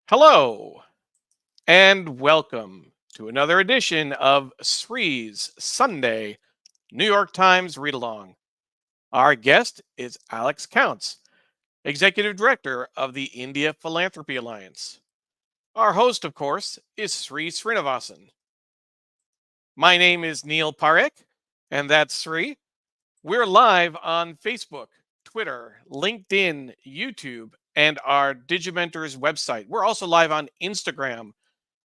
Hello and welcome to another edition of Sree's Sunday New York Times Read Along. Our guest is Alex Counts, Executive Director of the India Philanthropy Alliance. Our host, of course, is Sri Srinivasan. My name is Neil Parekh, and that's Sri. We're live on Facebook, Twitter, LinkedIn, YouTube, and our Digimentors website. We're also live on Instagram.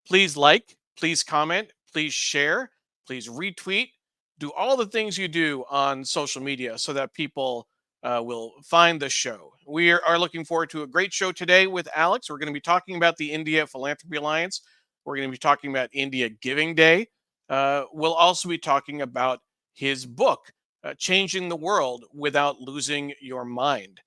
Please like, please comment, please share, please retweet. Do all the things you do on social media so that people will find the show. We are looking forward to a great show today with Alex. We're going to be talking about the India Philanthropy Alliance. We're going to be talking about India Giving Day. We'll also be talking about his book, Changing the World Without Losing Your Mind.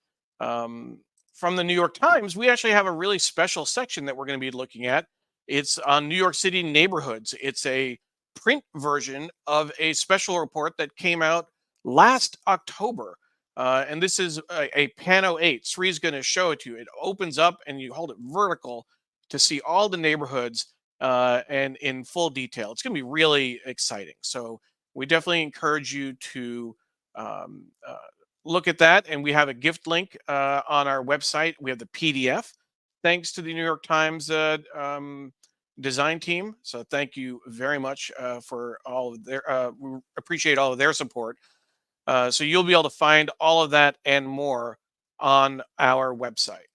From the New York Times, we actually have a really special section that we're going to be looking at. It's on New York City neighborhoods. It's a print version of a special report that came out last October. And this is a Pano 8. Sri's going to show it to you. It opens up and you hold it vertical to see all the neighborhoods and in full detail. It's going to be really exciting. So we definitely encourage you to um, uh, look at that. And we have a gift link on our website. We have the PDF. Thanks to the New York Times design team. So thank you very much for all of their. We appreciate all of their support. So you'll be able to find all of that and more on our website.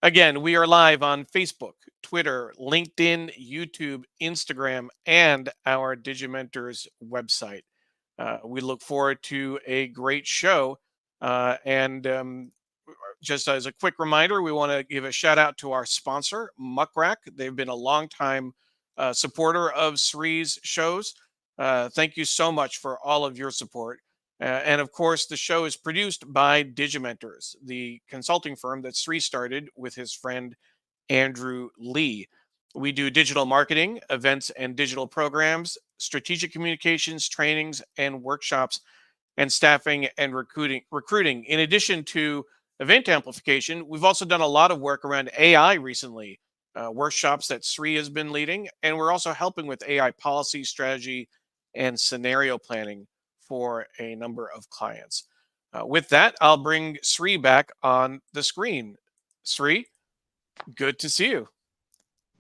Again, we are live on Facebook, Twitter, LinkedIn, YouTube, Instagram, and our Digimentors website. We look forward to a great show. And just as a quick reminder, we want to give a shout out to our sponsor, Muck Rack. They've been a long time supporter of Sri's shows. Thank you so much for all of your support. And of course, the show is produced by Digimentors, the consulting firm that Sri started with his friend Andrew Lee. We do digital marketing, events and digital programs, strategic communications, trainings and workshops, and staffing and recruiting. In addition to event amplification, we've also done a lot of work around AI recently, workshops that Sri has been leading, and we're also helping with AI policy, strategy, and scenario planning for a number of clients. With that, I'll bring Sri back on the screen. Sri, good to see you.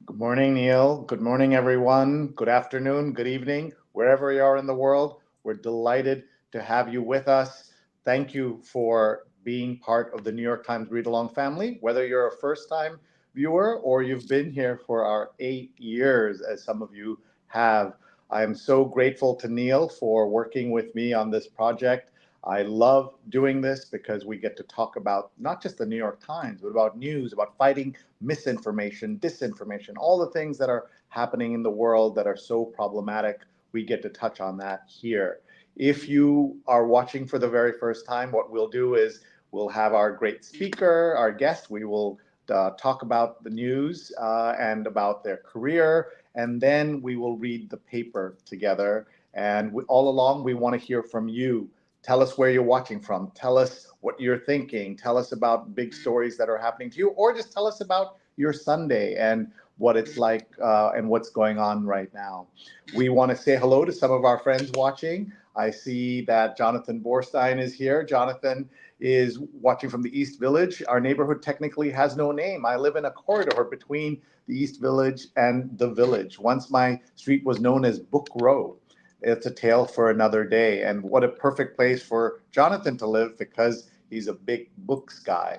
Good morning, Neil. Good morning, everyone. Good afternoon, good evening, wherever you are in the world. We're delighted to have you with us. Thank you for being part of the New York Times Read Along family, whether you're a first time viewer or you've been here for our 8 years, as some of you have. I am so grateful to Neil for working with me on this project. I love doing this because we get to talk about not just the New York Times, but about news, about fighting misinformation, disinformation, all the things that are happening in the world that are so problematic. We get to touch on that here. If you are watching for the very first time, what we'll do is we'll have our great speaker, our guest. We will talk about the news and about their career, and then we will read the paper together. And all along, we want to hear from you. Tell us where you're watching from. Tell us what you're thinking. Tell us about big stories that are happening to you, or just tell us about your Sunday and what it's like and what's going on right now. We want to say hello to some of our friends watching. I see that Jonathan Borstein is here. Jonathan is watching from the East Village. Our neighborhood technically has no name. I live in a corridor between the East Village and the Village. Once my street was known as Book Row. It's a tale for another day. And what a perfect place for Jonathan to live because he's a big books guy.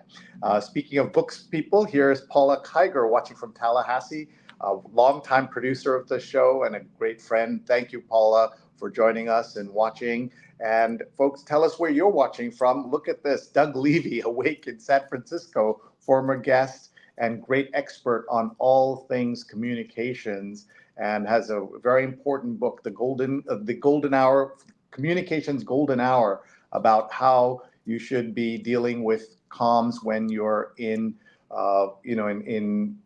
Speaking of books people, here's Paula Kiger watching from Tallahassee, a longtime producer of the show and a great friend. Thank you, Paula, for joining us and watching. And folks, tell us where you're watching from. Look at this, Doug Levy, awake in San Francisco, former guest and great expert on all things communications, and has a very important book, the Golden Hour, Communications Golden Hour, about how you should be dealing with comms when you're in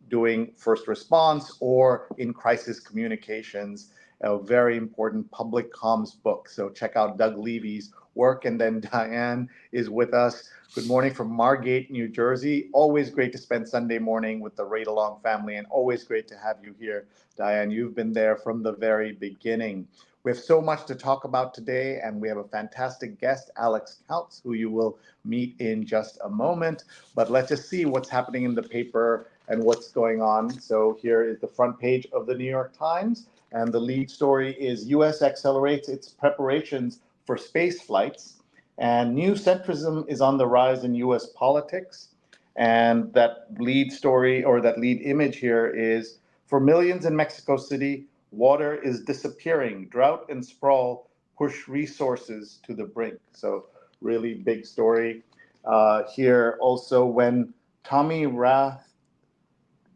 doing first response or in crisis communications. A very important public comms book. So check out Doug Levy's work. And then Diane is with us. Good morning from Margate, New Jersey. Always great to spend Sunday morning with the Ride Along family, and always great to have you here, Diane. You've been there from the very beginning. We have so much to talk about today, and we have a fantastic guest, Alex Counts, who you will meet in just a moment. But let's just see what's happening in the paper and what's going on. So here is the front page of the New York Times, and the lead story is U.S. accelerates its preparations for space flights, and new centrism is on the rise in U.S. politics. And that lead story, or that lead image here, is for millions in Mexico City, water is disappearing. Drought and sprawl push resources to the brink. So really big story here. Also, when Tommy Rath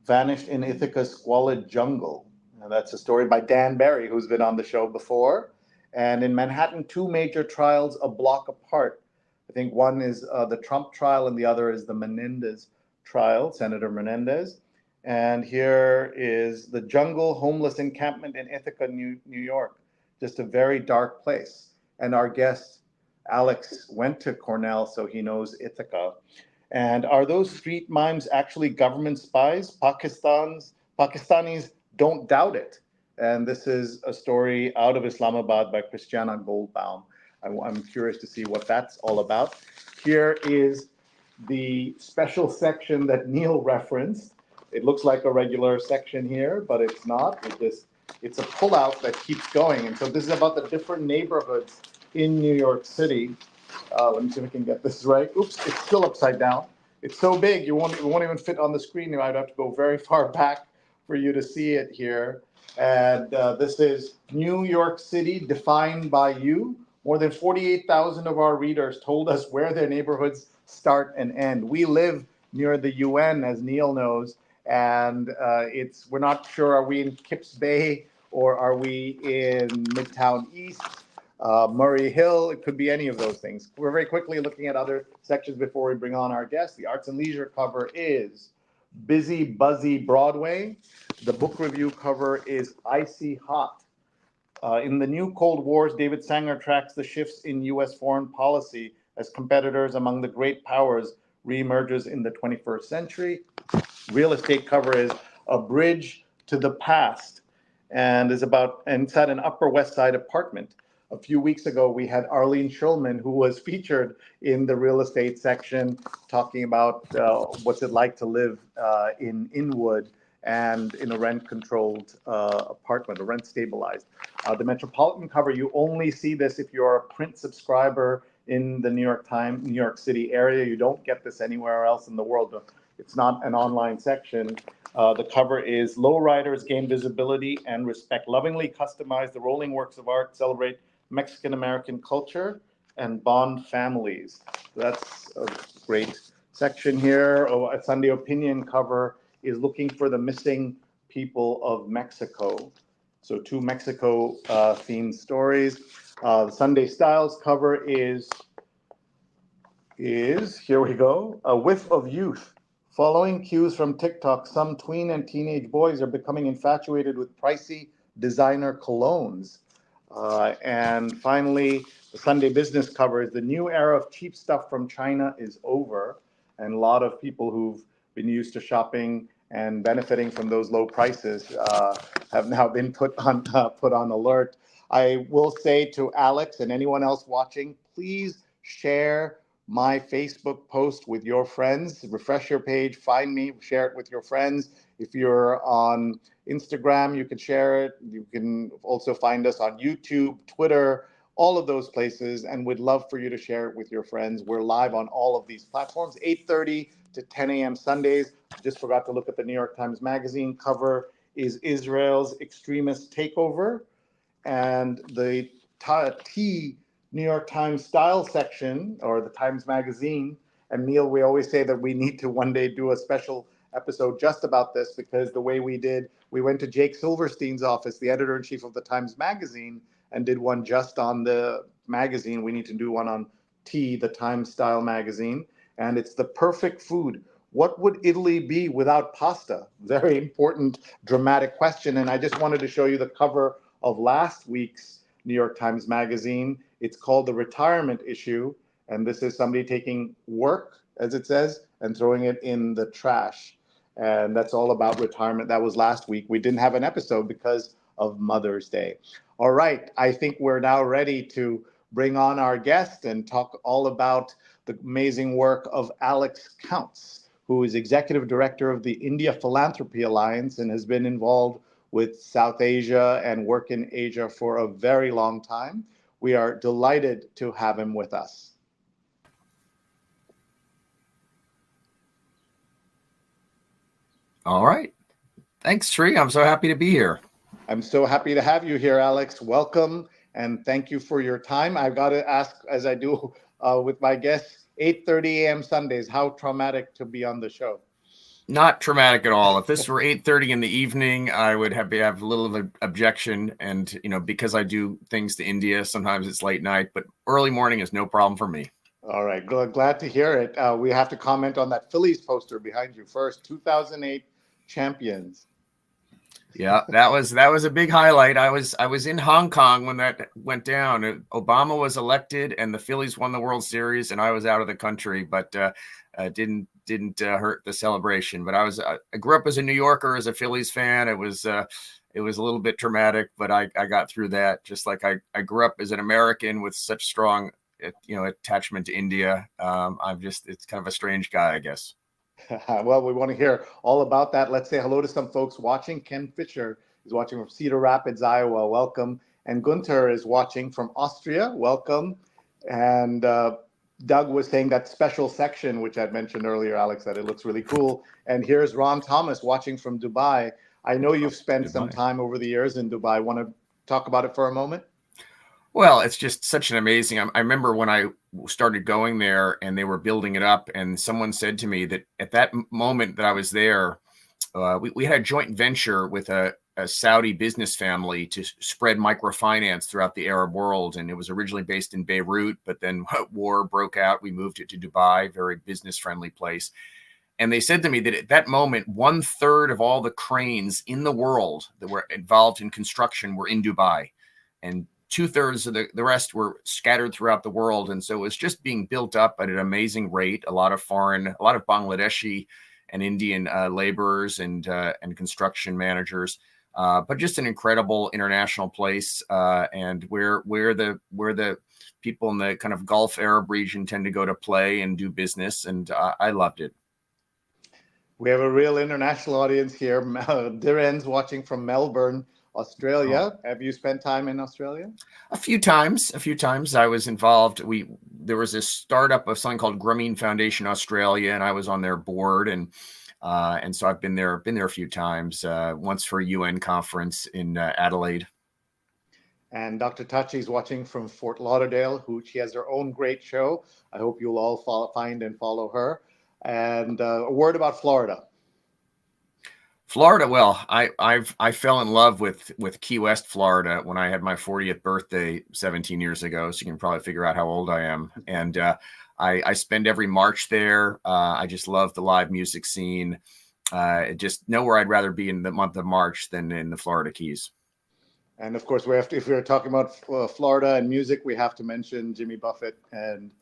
vanished in Ithaca's squalid jungle. Now, that's a story by Dan Barry, who's been on the show before. And in Manhattan, two major trials a block apart. I think one is the Trump trial and the other is the Menendez trial, Senator Menendez. And here is the jungle homeless encampment in Ithaca, New York. Just a very dark place. And our guest, Alex, went to Cornell, so he knows Ithaca. And are those street mimes actually government spies? Pakistanis don't doubt it. And this is a story out of Islamabad by Christiana Goldbaum. I'm curious to see what that's all about. Here is the special section that Neil referenced. It looks like a regular section here, but it's not. It's a pullout that keeps going. And so this is about the different neighborhoods in New York City. Let me see if I can get this right. Oops, it's still upside down. It's so big, it won't even fit on the screen. You might have to go very far back for you to see it here. And this is New York City defined by you. More than 48,000 of our readers told us where their neighborhoods start and end. We live near the UN, as Neil knows, and we're not sure, are we in Kips Bay or are we in Midtown East? Murray Hill, it could be any of those things. We're very quickly looking at other sections before we bring on our guest. The Arts and Leisure cover is Busy Buzzy Broadway. The book review cover is Icy Hot. In the new Cold Wars, David Sanger tracks the shifts in U.S. foreign policy as competitors among the great powers reemerges in the 21st century. Real estate cover is A Bridge to the Past, and it's at an Upper West Side apartment. A few weeks ago, we had Arlene Schulman, who was featured in the real estate section, talking about what's it like to live in Inwood and in a rent-controlled apartment, a rent-stabilized. The Metropolitan cover, you only see this if you're a print subscriber in the New York City area. You don't get this anywhere else in the world. It's not an online section. The cover is Lowriders gain visibility and respect. Lovingly customized, the rolling works of art celebrate Mexican-American culture and bond families. That's a great section here. A Sunday Opinion cover is looking for the missing people of Mexico. So two Mexico themed stories. The Sunday Styles cover is, here we go, A Whiff of Youth. Following cues from TikTok, some tween and teenage boys are becoming infatuated with pricey designer colognes. And finally, the Sunday Business covers the new era of cheap stuff from China is over. And a lot of people who've been used to shopping and benefiting from those low prices have now been put on alert. I will say to Alex and anyone else watching, please share my Facebook post with your friends. Refresh your page, find me, share it with your friends. If you're on Instagram, you can share it. You can also find us on YouTube, Twitter, all of those places, and we'd love for you to share it with your friends. We're live on all of these platforms, 8:30 to 10 a.m. Sundays. Just forgot to look at the New York Times Magazine cover is Israel's extremist takeover, and the New York Times style section, or the Times Magazine. And Neil, we always say that we need to one day do a special episode just about this, because the way we went to Jake Silverstein's office, the editor-in-chief of the Times Magazine, and did one just on the magazine. We need to do one on the Times style magazine. And it's the perfect food. What would Italy be without pasta? Very important, dramatic question. And I just wanted to show you the cover of last week's New York Times Magazine. It's called the retirement issue. And this is somebody taking work, as it says, and throwing it in the trash. And that's all about retirement. That was last week. We didn't have an episode because of Mother's Day. All right. I think we're now ready to bring on our guest and talk all about the amazing work of Alex Counts, who is Executive Director of the India Philanthropy Alliance and has been involved with South Asia and work in Asia for a very long time. We are delighted to have him with us. All right. Thanks, Sri. I'm so happy to be here. I'm so happy to have you here, Alex. Welcome, and thank you for your time. I've got to ask, as I do with my guests, 8:30 a.m. Sundays, how traumatic to be on the show? Not traumatic at all. If this were 8:30 in the evening, I would have a little of an objection. And, because I do things to India, sometimes it's late night, but early morning is no problem for me. All right, glad to hear it. We have to comment on that Phillies poster behind you first, 2008 champions. Yeah, that was a big highlight. I was in Hong Kong when that went down. Obama was elected and the Phillies won the World Series, and I was out of the country, but didn't hurt the celebration. But I grew up as a New Yorker, as a Phillies fan. It was a little bit traumatic, but I got through that. Just like I grew up as an American with such strong attachment to India. It's kind of a strange guy, I guess. Well, we want to hear all about that. Let's say hello to some folks watching. Ken Fisher is watching from Cedar Rapids, Iowa. Welcome. And Gunther is watching from Austria. Welcome. And Doug was saying that special section, which I'd mentioned earlier, Alex, that it looks really cool. And here's Ron Thomas watching from Dubai. I know you've spent some time over the years in Dubai. Want to talk about it for a moment? Well, it's just such an amazing. I remember when I started going there and they were building it up, and someone said to me that at that moment that I was there, we had a joint venture with a Saudi business family to spread microfinance throughout the Arab world. And it was originally based in Beirut, but then war broke out. We moved it to Dubai, very business friendly place. And they said to me that at that moment, 1/3 of all the cranes in the world that were involved in construction were in Dubai. And 2/3 of the rest were scattered throughout the world. And so it was just being built up at an amazing rate. A lot of Bangladeshi and Indian laborers and construction managers, but just an incredible international place. And where the people in the kind of Gulf Arab region tend to go to play and do business. And I loved it. We have a real international audience here. Dhiren's watching from Melbourne, Australia. Oh. Have you spent time in Australia? A few times. I was involved. There was a startup of something called Grameen Foundation Australia, and I was on their board, and so I've been there a few times. Once for a UN conference in Adelaide. And Dr. Tachi's watching from Fort Lauderdale, she has her own great show. I hope you'll all find and follow her. And a word about Florida. Florida, well, I fell in love with Key West, Florida, when I had my 40th birthday 17 years ago. So you can probably figure out how old I am. And I spend every March there. I just love the live music scene. Just nowhere I'd rather be in the month of March than in the Florida Keys. And of course, if we're talking about Florida and music, we have to mention Jimmy Buffett and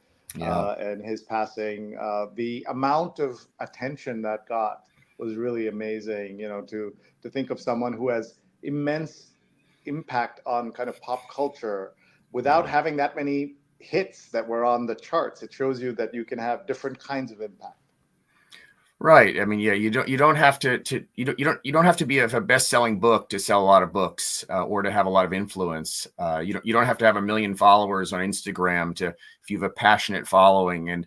his passing. The amount of attention that got was really amazing, to think of someone who has immense impact on kind of pop culture without having that many hits that were on the charts. It shows you that you can have different kinds of impact. Right. I mean, yeah, you don't have to be a best-selling book to sell a lot of books or to have a lot of influence. You don't have to have 1 million followers on Instagram if you have a passionate following. And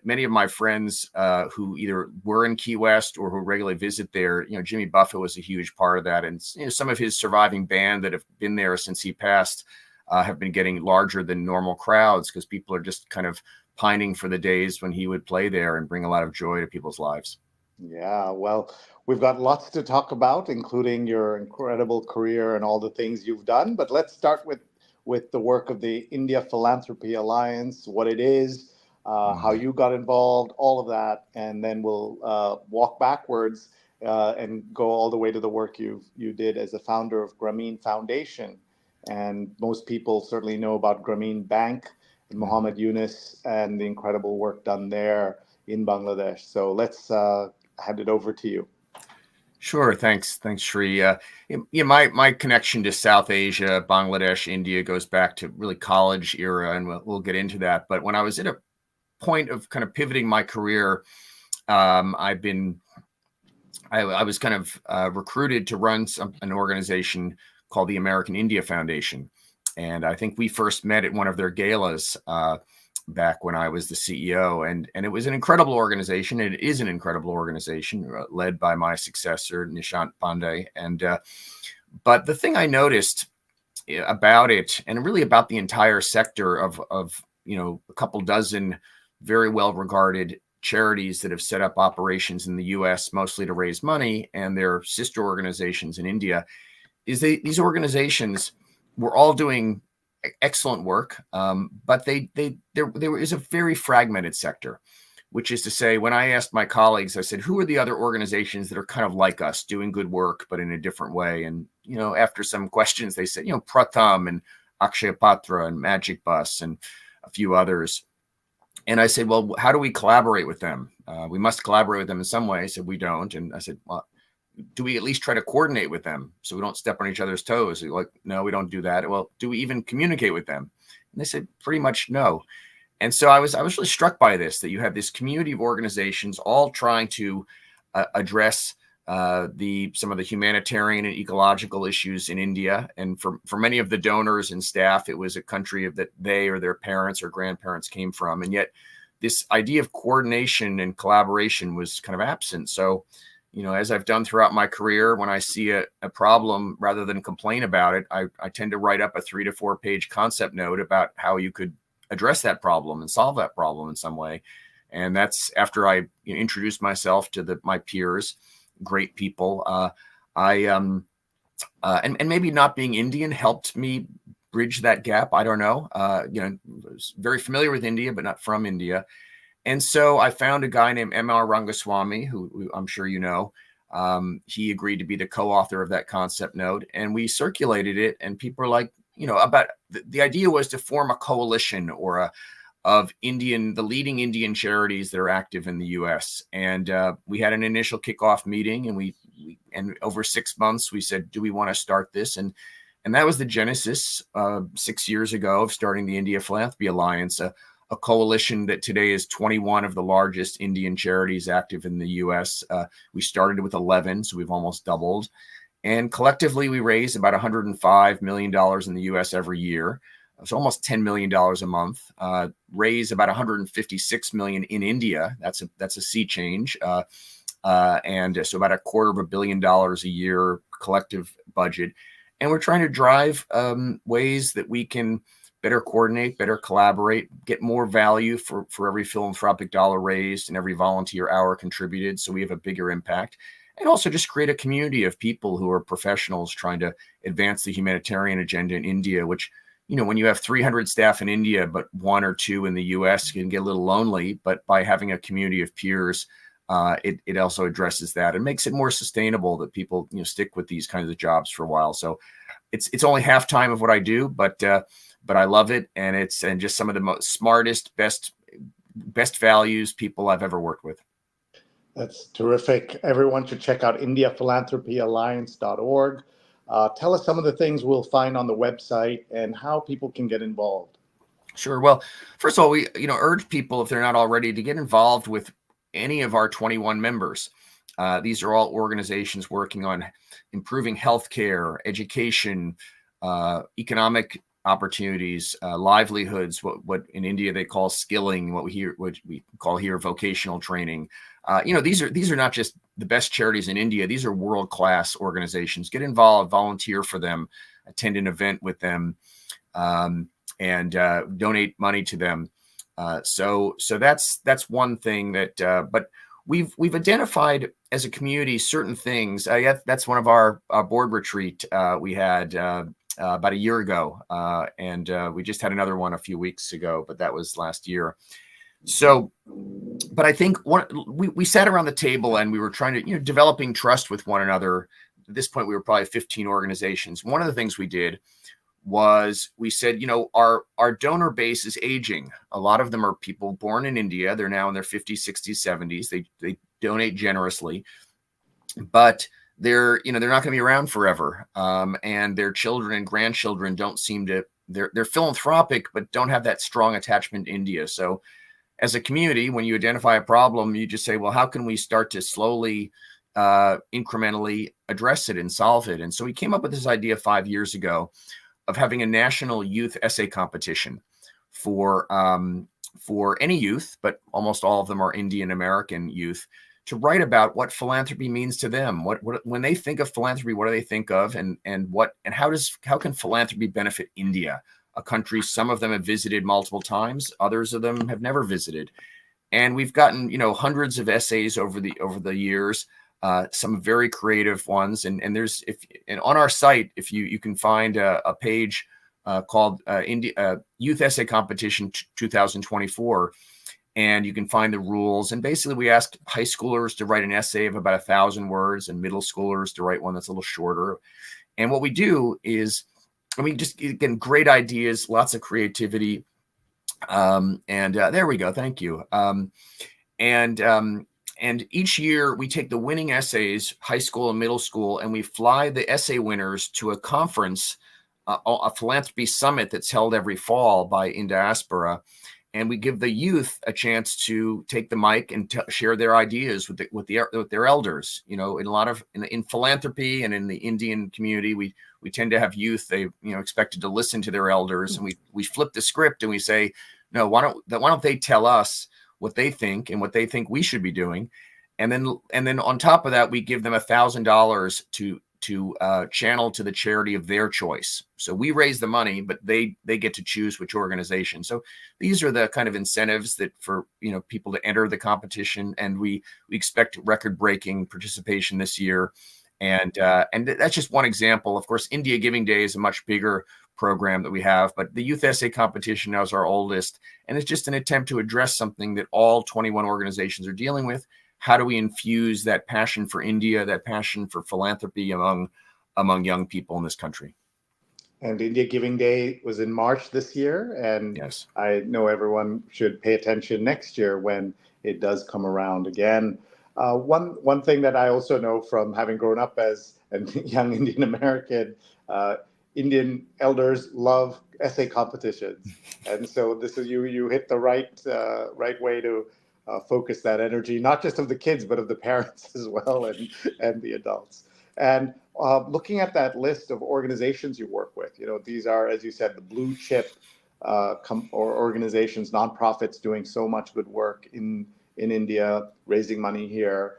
many of my friends who either were in Key West or who regularly visit there, Jimmy Buffett was a huge part of that. And some of his surviving band that have been there since he passed have been getting larger than normal crowds because people are just kind of pining for the days when he would play there and bring a lot of joy to people's lives. Yeah, well, we've got lots to talk about, including your incredible career and all the things you've done. But let's start with the work of the India Philanthropy Alliance, what it is, how you got involved, all of that, and then we'll walk backwards and go all the way to the work you did as the founder of Grameen Foundation. And most people certainly know about Grameen Bank and Mohammed Yunus and the incredible work done there in Bangladesh. So let's hand it over to you. Sure. Thanks, Sri. My connection to South Asia, Bangladesh, India goes back to really college era, and we'll get into that. But when I was at a point of kind of pivoting my career, I was kind of recruited to run an organization called the American India Foundation. And I think we first met at one of their galas back when I was the CEO. And it was an incredible organization. It is an incredible organization led by my successor, Nishant Pandey. And but the thing I noticed about it, and really about the entire sector of a couple dozen very well-regarded charities that have set up operations in the US mostly to raise money, and their sister organizations in India, is these organizations were all doing excellent work, but there is a very fragmented sector, which is to say, when I asked my colleagues, I said, who are the other organizations that are kind of like us, doing good work, but in a different way? And, after some questions, they said, Pratham and Akshay Patra and Magic Bus and a few others. And I said, well, how do we collaborate with them? We must collaborate with them in some way. I said, we don't. And I said, well, do we at least try to coordinate with them so we don't step on each other's toes? They're like, no, we don't do that. Well, do we even communicate with them? And they said, pretty much no. And so I was really struck by this, that you have this community of organizations all trying to address some of the humanitarian and ecological issues in India. And for many of the donors and staff, it was a country that they or their parents or grandparents came from. And yet this idea of coordination and collaboration was kind of absent. So, as I've done throughout my career, when I see a problem, rather than complain about it, I tend to write up a 3 to 4 page concept note about how you could address that problem and solve that problem in some way. And that's after I introduced myself to my peers, great people. And maybe not being Indian helped me bridge that gap. I don't know. Was very familiar with India, but not from India. And so I found a guy named M.R. Rangaswamy, who I'm sure you know. He agreed to be the co-author of that concept note, and we circulated it. And people are like, about the idea was to form a coalition of the leading Indian charities that are active in the U.S. And we had an initial kickoff meeting, and over 6 months we said, do we want to start this? And that was the genesis 6 years ago of starting the India Philanthropy Alliance, a coalition that today is 21 of the largest Indian charities active in the U.S. We started with 11, so we've almost doubled. And collectively, we raise about $105 million in the U.S. every year. It's almost $10 million a month. Raise about $156 million in India. That's a sea change. And so about $250 million a year collective budget. And we're trying to drive ways that we can better coordinate, better collaborate, get more value for every philanthropic dollar raised and every volunteer hour contributed, so we have a bigger impact. And also just create a community of people who are professionals trying to advance the humanitarian agenda in India, which, when you have 300 staff in India, but 1 or 2 in the US, you can get a little lonely. But by having a community of peers, it also addresses that and makes it more sustainable that people, stick with these kinds of jobs for a while. So it's only half time of what I do, but I love it. And just some of the most smartest, best values people I've ever worked with. That's terrific. Everyone should check out indiaphilanthropyalliance.org. Tell us some of the things we'll find on the website and how people can get involved. Sure. Well, first of all, we urge people, if they're not already, to get involved with any of our 21 members. These are all organizations working on improving healthcare, education, economic opportunities, livelihoods, what in India they call skilling, what we call here vocational training. These are not just the best charities in India. These are world-class organizations. Get involved, volunteer for them, attend an event with them, and donate money to them. So that's one thing that. But we've identified as a community certain things. That's one of our board retreat we had about a year ago, and we just had another one a few weeks ago, but that was last year. So, but I think we sat around the table and we were trying to, developing trust with one another. At this point, we were probably 15 organizations. One of the things we did was we said, our donor base is aging. A lot of them are people born in India. They're now in their 50s, 60s, 70s. They donate generously, but they're not going to be around forever. And their children and grandchildren don't seem to, they're philanthropic, but don't have that strong attachment to India. So as a community, when you identify a problem, you just say, well, how can we start to slowly, incrementally address it and solve it? And so we came up with this idea 5 years ago of having a national youth essay competition for any youth, but almost all of them are Indian American youth, to write about what philanthropy means to them. What when they think of philanthropy, what do they think of, and how can philanthropy benefit India, a country some of them have visited multiple times, others of them have never visited. And we've gotten hundreds of essays over the years, some very creative ones. And on our site, if you can find a page called India Youth Essay Competition 2024. And you can find the rules. And basically, we ask high schoolers to write an essay of about 1,000 words and middle schoolers to write one that's a little shorter. And what we do is, just again, great ideas, lots of creativity. There we go. Thank you. And each year we take the winning essays, high school and middle school, and we fly the essay winners to a conference, a philanthropy summit that's held every fall by In Diaspora. And we give the youth a chance to take the mic and share their ideas with their elders. In philanthropy and in the Indian community, we tend to have youth. They expected to listen to their elders, and we flip the script and we say, no, why don't they tell us what they think and what they think we should be doing, and then on top of that, we give them $1,000 to channel to the charity of their choice. So we raise the money, but they get to choose which organization. So these are the kind of incentives that for people to enter the competition, and we expect record-breaking participation this year. And that's just one example. Of course, India Giving Day is a much bigger program that we have, but the Youth Essay Competition now is our oldest, and it's just an attempt to address something that all 21 organizations are dealing with. How do we infuse that passion for India, that passion for philanthropy among young people in this country? And India Giving Day was in March this year, and yes, I know everyone should pay attention next year when it does come around again. One thing that I also know from having grown up as a young Indian American, Indian elders love essay competitions, and so this is you hit the right way to focus that energy, not just of the kids, but of the parents as well, and the adults. And looking at that list of organizations you work with, these are, as you said, the blue chip organizations, nonprofits doing so much good work in India, raising money here.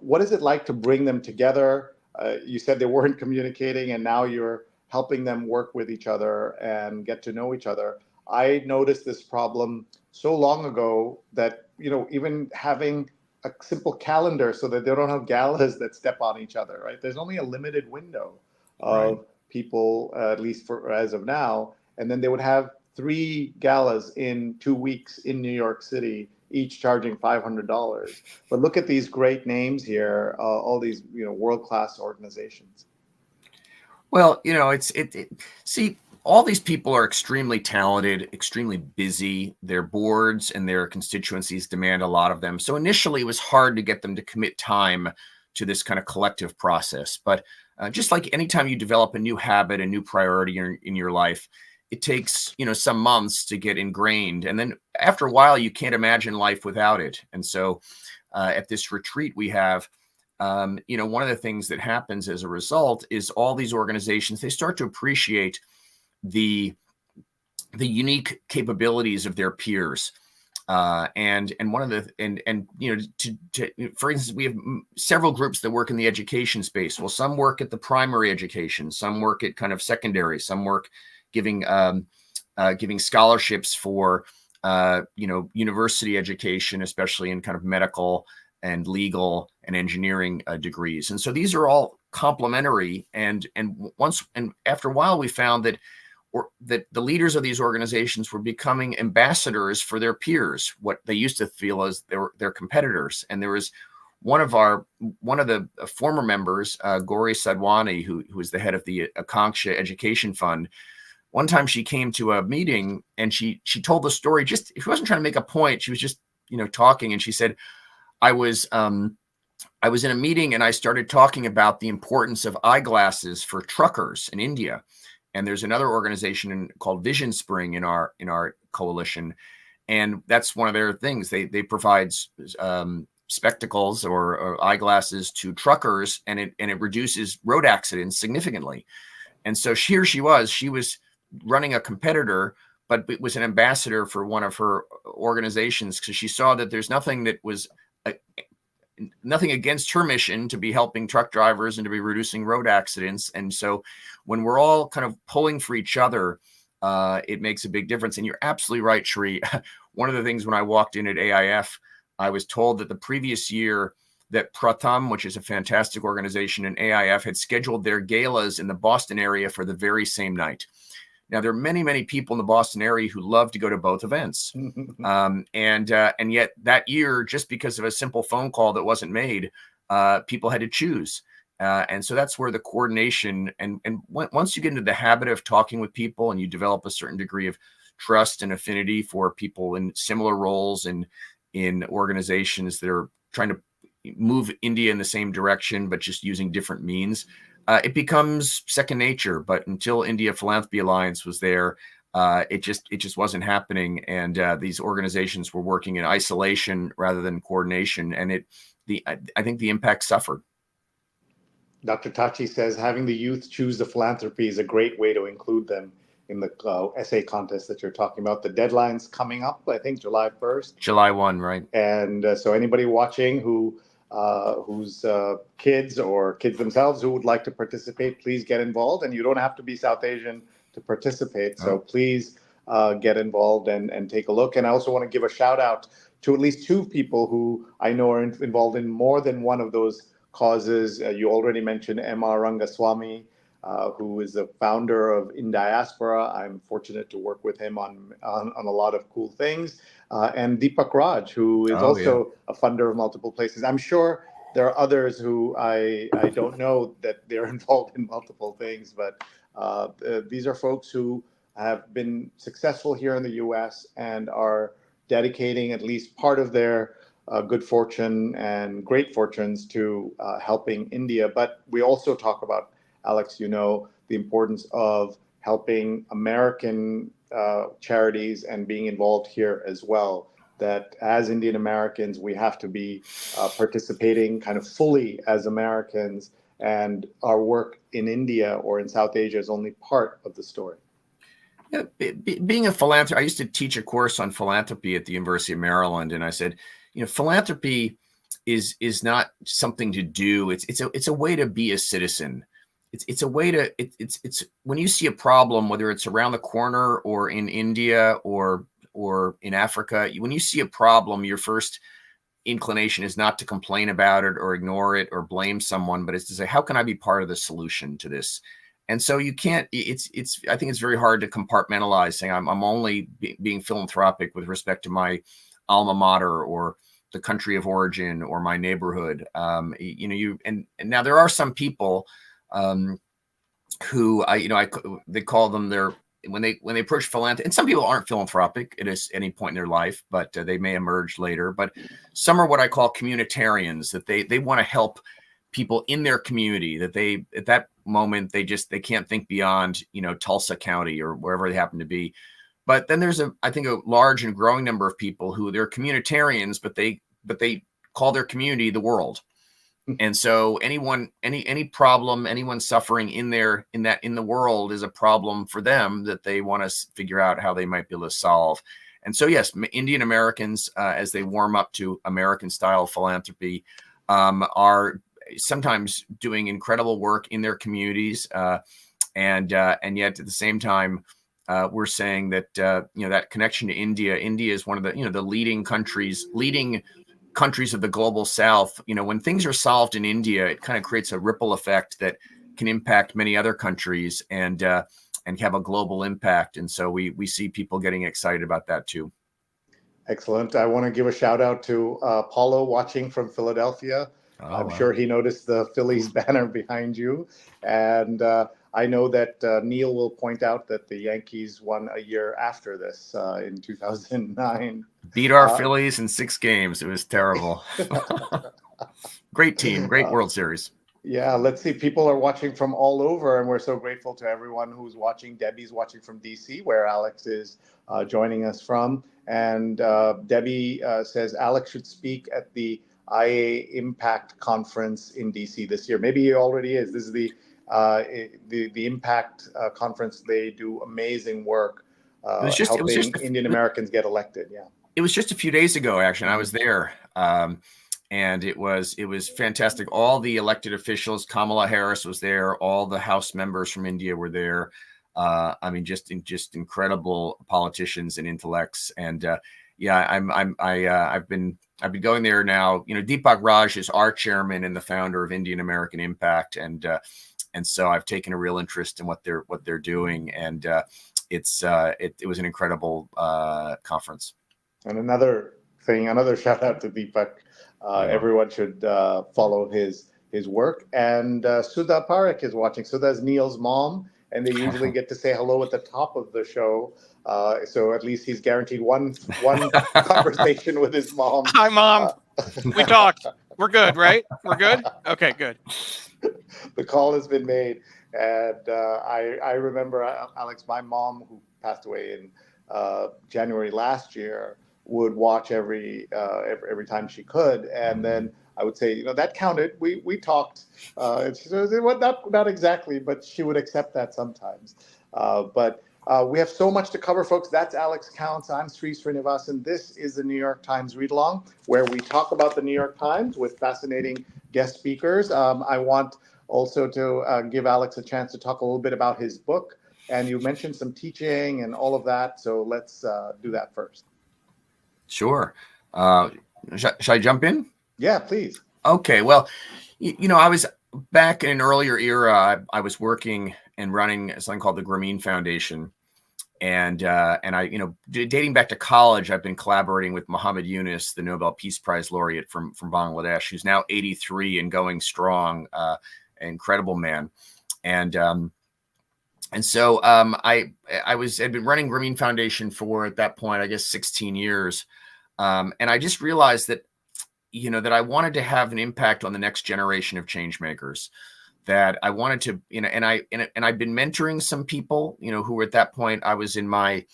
What is it like to bring them together? You said they weren't communicating, and now you're helping them work with each other and get to know each other. I noticed this problem so long ago that, even having a simple calendar so that they don't have galas that step on each other, right? There's only a limited window of people, at least as of now. And then they would have 3 galas in 2 weeks in New York City, each charging $500. But look at these great names here, all these, world-class organizations. Well, see, all these people are extremely talented, extremely busy. Their boards and their constituencies demand a lot of them. So initially, it was hard to get them to commit time to this kind of collective process. But just like anytime you develop a new habit, a new priority in your life, it takes, some months to get ingrained. And then after a while, you can't imagine life without it. And so at this retreat we have, one of the things that happens as a result is all these organizations, they start to appreciate the unique capabilities of their peers, and one of the for instance, we have several groups that work in the education space. Well, some work at the primary education, some work at kind of secondary, some work giving scholarships for university education, especially in kind of medical and legal and engineering degrees. And so these are all complementary. And after a while, we found that the leaders of these organizations were becoming ambassadors for their peers, what they used to feel as their competitors. And there was one of the former members, Gauri Sadhwani, who was the head of the Akanksha Education Fund, one time she came to a meeting and she told the story. Just, she wasn't trying to make a point. She was just, talking. And she said, I was in a meeting and I started talking about the importance of eyeglasses for truckers in India. And there's another organization called Vision Spring in our coalition. And that's one of their things. They provide spectacles or eyeglasses to truckers, and it reduces road accidents significantly. And so here she was running a competitor, but it was an ambassador for one of her organizations, because she saw that there's nothing that was nothing against her mission to be helping truck drivers and to be reducing road accidents. And so when we're all kind of pulling for each other, it makes a big difference. And you're absolutely right, Sri. One of the things when I walked in at AIF, I was told that the previous year that Pratham, which is a fantastic organization, and AIF had scheduled their galas in the Boston area for the very same night. Now, there are many, many people in the Boston area who love to go to both events. And yet that year, just because of a simple phone call that wasn't made, people had to choose. And so that's where the coordination, and once you get into the habit of talking with people and you develop a certain degree of trust and affinity for people in similar roles in organizations that are trying to move India in the same direction, but just using different means, it becomes second nature. But until India Philanthropy Alliance was there, it just wasn't happening. And these organizations were working in isolation rather than coordination. And I think the impact suffered. Dr. Tachi says having the youth choose the philanthropy is a great way to include them in the essay contest that you're talking about. The deadline's coming up, I think, July 1st. July 1, right? And so anybody watching whose kids or kids themselves who would like to participate, please get involved. And you don't have to be South Asian to participate. So please get involved and take a look. And I also want to give a shout out to at least two people who I know are involved in more than one of those causes. You already mentioned M.R. Rangaswamy, who is the founder of In Diaspora. I'm fortunate to work with him on a lot of cool things. And Deepak Raj, who is also a funder of multiple places. I'm sure there are others who I don't know that they're involved in multiple things, but these are folks who have been successful here in the US and are dedicating at least part of their good fortune and great fortunes to helping India. But we also talk about, Alex, the importance of helping American charities and being involved here as well. That as Indian Americans, we have to be participating kind of fully as Americans, and our work in India or in South Asia is only part of the story. Yeah, being a philanthropist, I used to teach a course on philanthropy at the University of Maryland, and I said, philanthropy is not something to do. It's a way to be a citizen. It's a way to it's when you see a problem, whether it's around the corner or in India or in Africa, when you see a problem, your first inclination is not to complain about it or ignore it or blame someone, but it's to say, how can I be part of the solution to this? And so you can't, I think it's very hard to compartmentalize saying I'm only being philanthropic with respect to my alma mater or the country of origin or my neighborhood. And now there are some people who they call them when they approach philanthropy, and some people aren't philanthropic at any point in their life, but they may emerge later. But some are what I call communitarians, that they want to help people in their community, that they at that moment they can't think beyond Tulsa County or wherever they happen to be. But then there's I think a large and growing number of people who they're communitarians, but they call their community the world. And so any problem, anyone suffering in the world is a problem for them that they want to figure out how they might be able to solve. And so, yes, Indian Americans, as they warm up to American style philanthropy, are sometimes doing incredible work in their communities. And yet at the same time, we're saying that, that connection to India is one of the leading countries of the global South. When things are solved in India, it kind of creates a ripple effect that can impact many other countries and have a global impact. And so we see people getting excited about that too. Excellent. I want to give a shout out to Paulo watching from Philadelphia. Oh, I'm wow. sure he noticed the Phillies banner behind you. And I know that Neil will point out that the Yankees won a year after this in 2009. Beat our Phillies in 6 games. It was terrible. Great team, great World Series. Yeah, let's see. People are watching from all over, and we're so grateful to everyone who's watching. Debbie's watching from DC, where Alex is joining us from. And Debbie says Alex should speak at the IA Impact Conference in DC this year. Maybe he already is. This is the Impact Conference. They do amazing work helping Indian Americans get elected. Yeah. It was just a few days ago, actually. I was there. And it was fantastic. All the elected officials, Kamala Harris was there. All the House members from India were there. I mean, just incredible politicians and intellects. And yeah, I've been going there now. You know, Deepak Raj is our chairman and the founder of Indian American Impact, and so I've taken a real interest in what they're doing. And it was an incredible conference. And another shout out to Deepak. Everyone should follow his work. And Sudha Parekh is watching. Sudha is Neil's mom, and they usually get to say hello at the top of the show. So at least he's guaranteed one conversation with his mom. Hi, Mom. We talked. We're good, right? We're good? Okay, good. The call has been made. And I remember, Alex, my mom, who passed away in January last year, would watch every time she could, and then I would say, that counted. We talked. Not exactly, but she would accept that sometimes. But we have so much to cover, folks. That's Alex Counts. I'm Sri Srinivasan. This is the New York Times Read Along, where we talk about the New York Times with fascinating guest speakers. I want also to give Alex a chance to talk a little bit about his book, and you mentioned some teaching and all of that. So let's do that first. Sure. Should I jump in? Yeah, please. Okay. Well, I was back in an earlier era. I was working and running something called the Grameen Foundation. And I, dating back to college, I've been collaborating with Muhammad Yunus, the Nobel Peace Prize laureate from Bangladesh, who's now 83 and going strong, incredible man. And so I had been running Grameen Foundation for, at that point, I guess 16 years. And I just realized that, that I wanted to have an impact on the next generation of change makers, that I wanted to, and I've been mentoring some people, who were at that point, I was in my,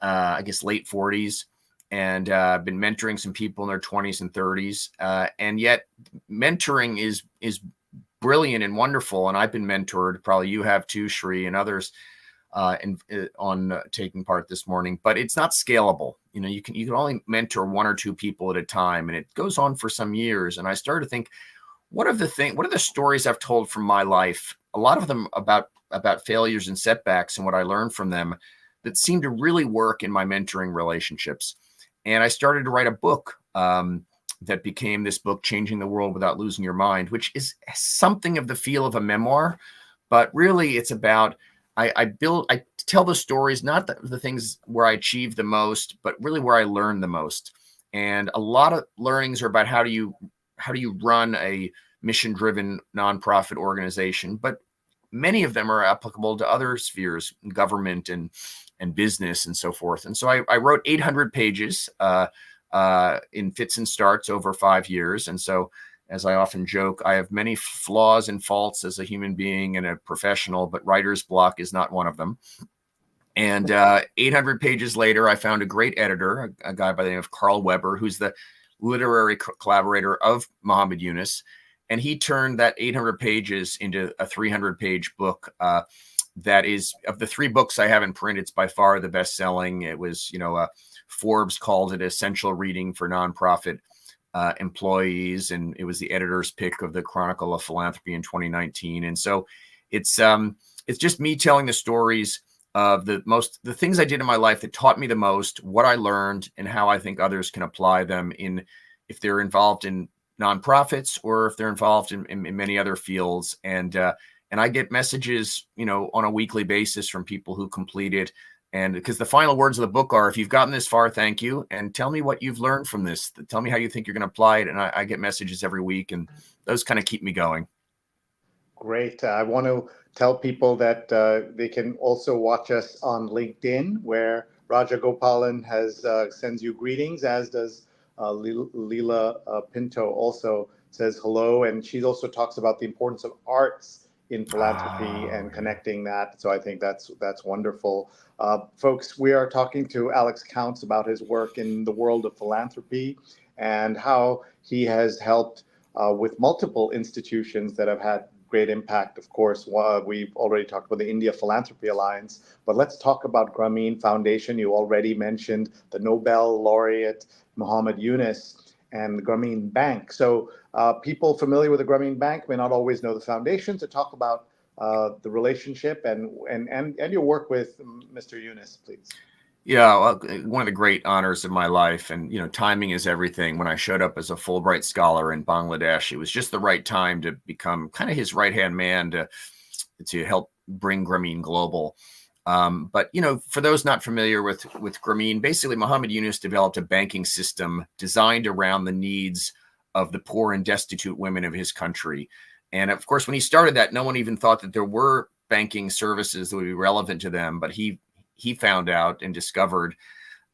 I guess, late 40s, and been mentoring some people in their 20s and 30s. And yet mentoring is brilliant and wonderful. And I've been mentored, probably you have too, Sri, and others on taking part this morning, but it's not scalable. You can only mentor 1 or 2 people at a time, and it goes on for some years. And I started to think, what are the stories I've told from my life? A lot of them about failures and setbacks and what I learned from them that seem to really work in my mentoring relationships. And I started to write a book that became this book, Changing the World Without Losing Your Mind, which is something of the feel of a memoir, but really it's about, I tell the stories, not the things where I achieved the most, but really where I learned the most. And a lot of learnings are about how do you run a mission-driven nonprofit organization, but many of them are applicable to other spheres, government and business and so forth. And so I wrote 800 pages in fits and starts over 5 years. And so, as I often joke, I have many flaws and faults as a human being and a professional, but writer's block is not one of them. And 800 pages later, I found a great editor, a guy by the name of Carl Weber, who's the literary collaborator of Muhammad Yunus. And he turned that 800 pages into a 300-page book that is, of the 3 books I have in print, it's by far the best-selling. It was, Forbes called it essential reading for nonprofit employees, and it was the editor's pick of the Chronicle of Philanthropy in 2019. And so it's just me telling the stories of the things I did in my life that taught me the most, what I learned, and how I think others can apply them if they're involved in nonprofits or if they're involved in many other fields. And I get messages, on a weekly basis from people who complete it And because the final words of the book are, if you've gotten this far, thank you. And tell me what you've learned from this. Tell me how you think you're going to apply it. And I get messages every week, and those kind of keep me going. Great. I want to tell people that they can also watch us on LinkedIn, where Raja Gopalan sends you greetings, as does Leela Pinto also says hello. And she also talks about the importance of arts in philanthropy and connecting that. So I think that's wonderful. Folks, we are talking to Alex Counts about his work in the world of philanthropy and how he has helped with multiple institutions that have had great impact. Of course, we've already talked about the India Philanthropy Alliance, but let's talk about Grameen Foundation. You already mentioned the Nobel laureate Muhammad Yunus and the Grameen Bank. So people familiar with the Grameen Bank may not always know the foundation. To talk about the relationship and your work with Mr. Yunus, please. Yeah, well, one of the great honors of my life, and timing is everything. When I showed up as a Fulbright scholar in Bangladesh, it was just the right time to become kind of his right-hand man to help bring Grameen global. But for those not familiar with Grameen, basically Muhammad Yunus developed a banking system designed around the needs of the poor and destitute women of his country. And of course, when he started that, no one even thought that there were banking services that would be relevant to them. But he found out and discovered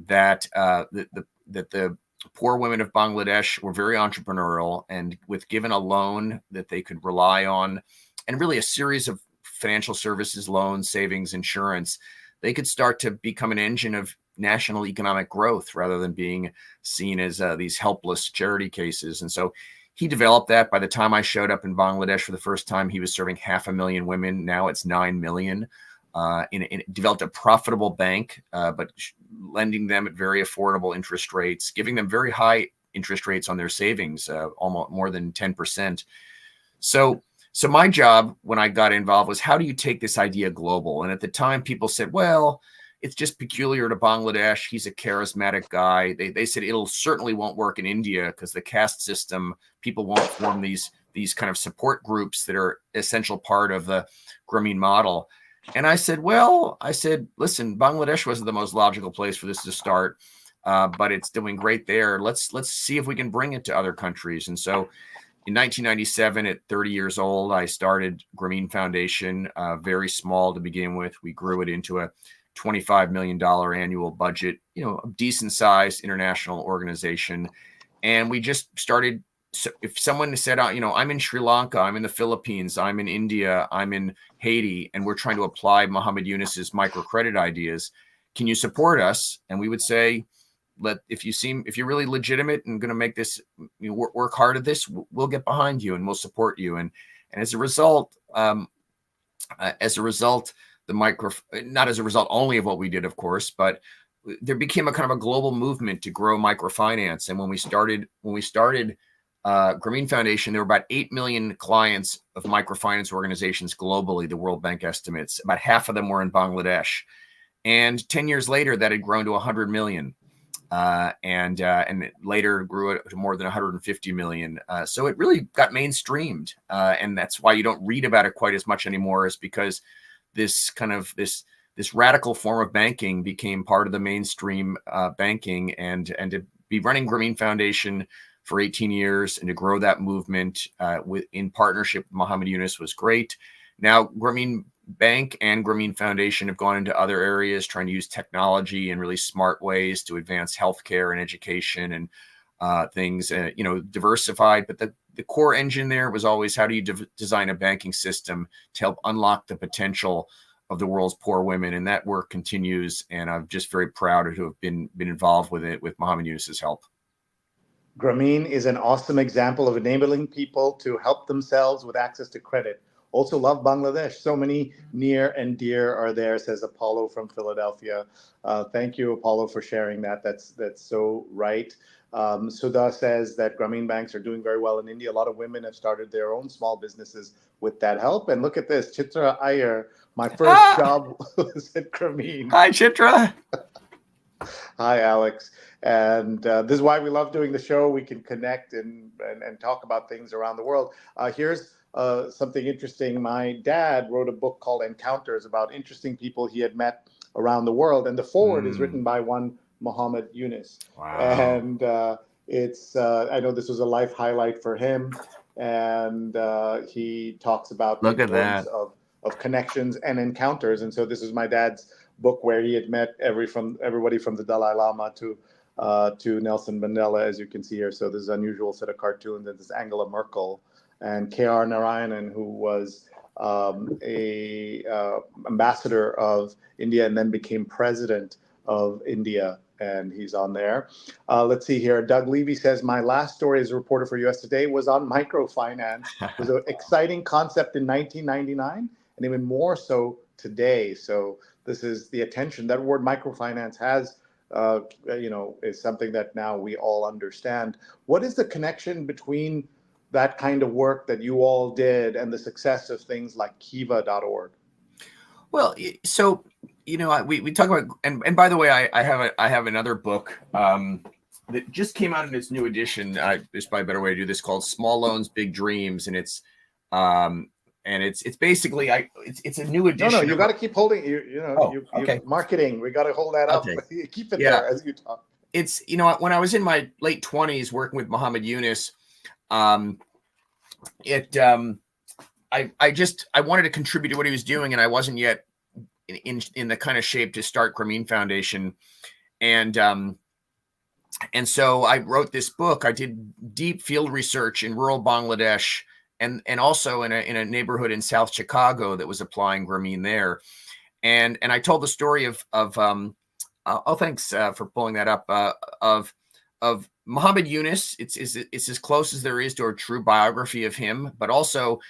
that the poor women of Bangladesh were very entrepreneurial, and with given a loan that they could rely on, and really a series of financial services, loans, savings, insurance, they could start to become an engine of national economic growth rather than being seen as these helpless charity cases. And so he developed that. By the time I showed up in Bangladesh for the first time, he was serving 500,000 women. Now it's 9 million. Developed a profitable bank, but lending them at very affordable interest rates, giving them very high interest rates on their savings, almost more than 10%. So my job when I got involved was, how do you take this idea global? And at the time, people said, well, it's just peculiar to Bangladesh. He's a charismatic guy. They said it'll certainly won't work in India because the caste system, people won't form these kind of support groups that are essential part of the Grameen model. And I said, listen, Bangladesh was the most logical place for this to start, but it's doing great there. Let's see if we can bring it to other countries. And so in 1997, at 30 years old, I started Grameen Foundation, very small to begin with. We grew it into a $25 million annual budget, a decent sized international organization. And we just started. So if someone said, I'm in Sri Lanka, I'm in the Philippines, I'm in India, I'm in Haiti, and we're trying to apply Muhammad Yunus's microcredit ideas, can you support us? And we would say, if you're really legitimate and going to make this, work hard at this, we'll get behind you and we'll support you. And as a result, not as a result only of what we did, of course, but there became a kind of a global movement to grow microfinance. And when we started Grameen Foundation, there were about 8 million clients of microfinance organizations globally, the World Bank estimates. About half of them were in Bangladesh. And 10 years later, that had grown to 100 million. And it later grew to more than 150 million. So it really got mainstreamed. And that's why you don't read about it quite as much anymore, is because this radical form of banking became part of the mainstream banking. And to be running Grameen Foundation for 18 years and to grow that movement in partnership with Muhammad Yunus was great. Now, Grameen Bank and Grameen Foundation have gone into other areas, trying to use technology in really smart ways to advance healthcare and education and things, diversified. But the core engine there was always, how do you design a banking system to help unlock the potential of the world's poor women? And that work continues. And I'm just very proud to have been involved with it with Muhammad Yunus's help. Grameen is an awesome example of enabling people to help themselves with access to credit. Also love Bangladesh. So many near and dear are there, says Apollo from Philadelphia. Thank you, Apollo, for sharing that. That's so right. Sudha says that Grameen banks are doing very well in India. A lot of women have started their own small businesses with that help. And look at this, Chitra Iyer, my first job was at Grameen. Hi, Chitra. Hi, Alex. And this is why we love doing the show. We can connect and talk about things around the world. Here's something interesting. My dad wrote a book called Encounters about interesting people he had met around the world. And the forward is written by one Muhammad Yunus. Wow. And it's I know this was a life highlight for him. And he talks about the importance of connections and encounters. And so this is my dad's book where he had met everybody from the Dalai Lama to Nelson Mandela, as you can see here. So this is an unusual set of cartoons. And this is Angela Merkel and K.R. Narayanan, who was a ambassador of India and then became president of India. And he's on there. Let's see here. Doug Levy says, my last story as a reporter for US Today was on microfinance. It was an exciting concept in 1999 and even more so today. So this is the attention that word microfinance has, is something that now we all understand. What is the connection between that kind of work that you all did and the success of things like Kiva.org? Well, so, we talk about, and by the way, I have another book that just came out in its new edition. There's probably a better way to do this, called Small Loans, Big Dreams. And it's basically, it's a new edition. No, you got to keep holding, okay. Marketing. We got to hold that up. Keep it there as you talk. It's, when I was in my late 20s working with Muhammad Yunus, I wanted to contribute to what he was doing, and I wasn't yet in the kind of shape to start Grameen Foundation. And so I wrote this book. I did deep field research in rural Bangladesh and also in a neighborhood in South Chicago that was applying Grameen there. And I told the story of thanks for pulling that up, of Muhammad Yunus. It's as close as there is to a true biography of him, but also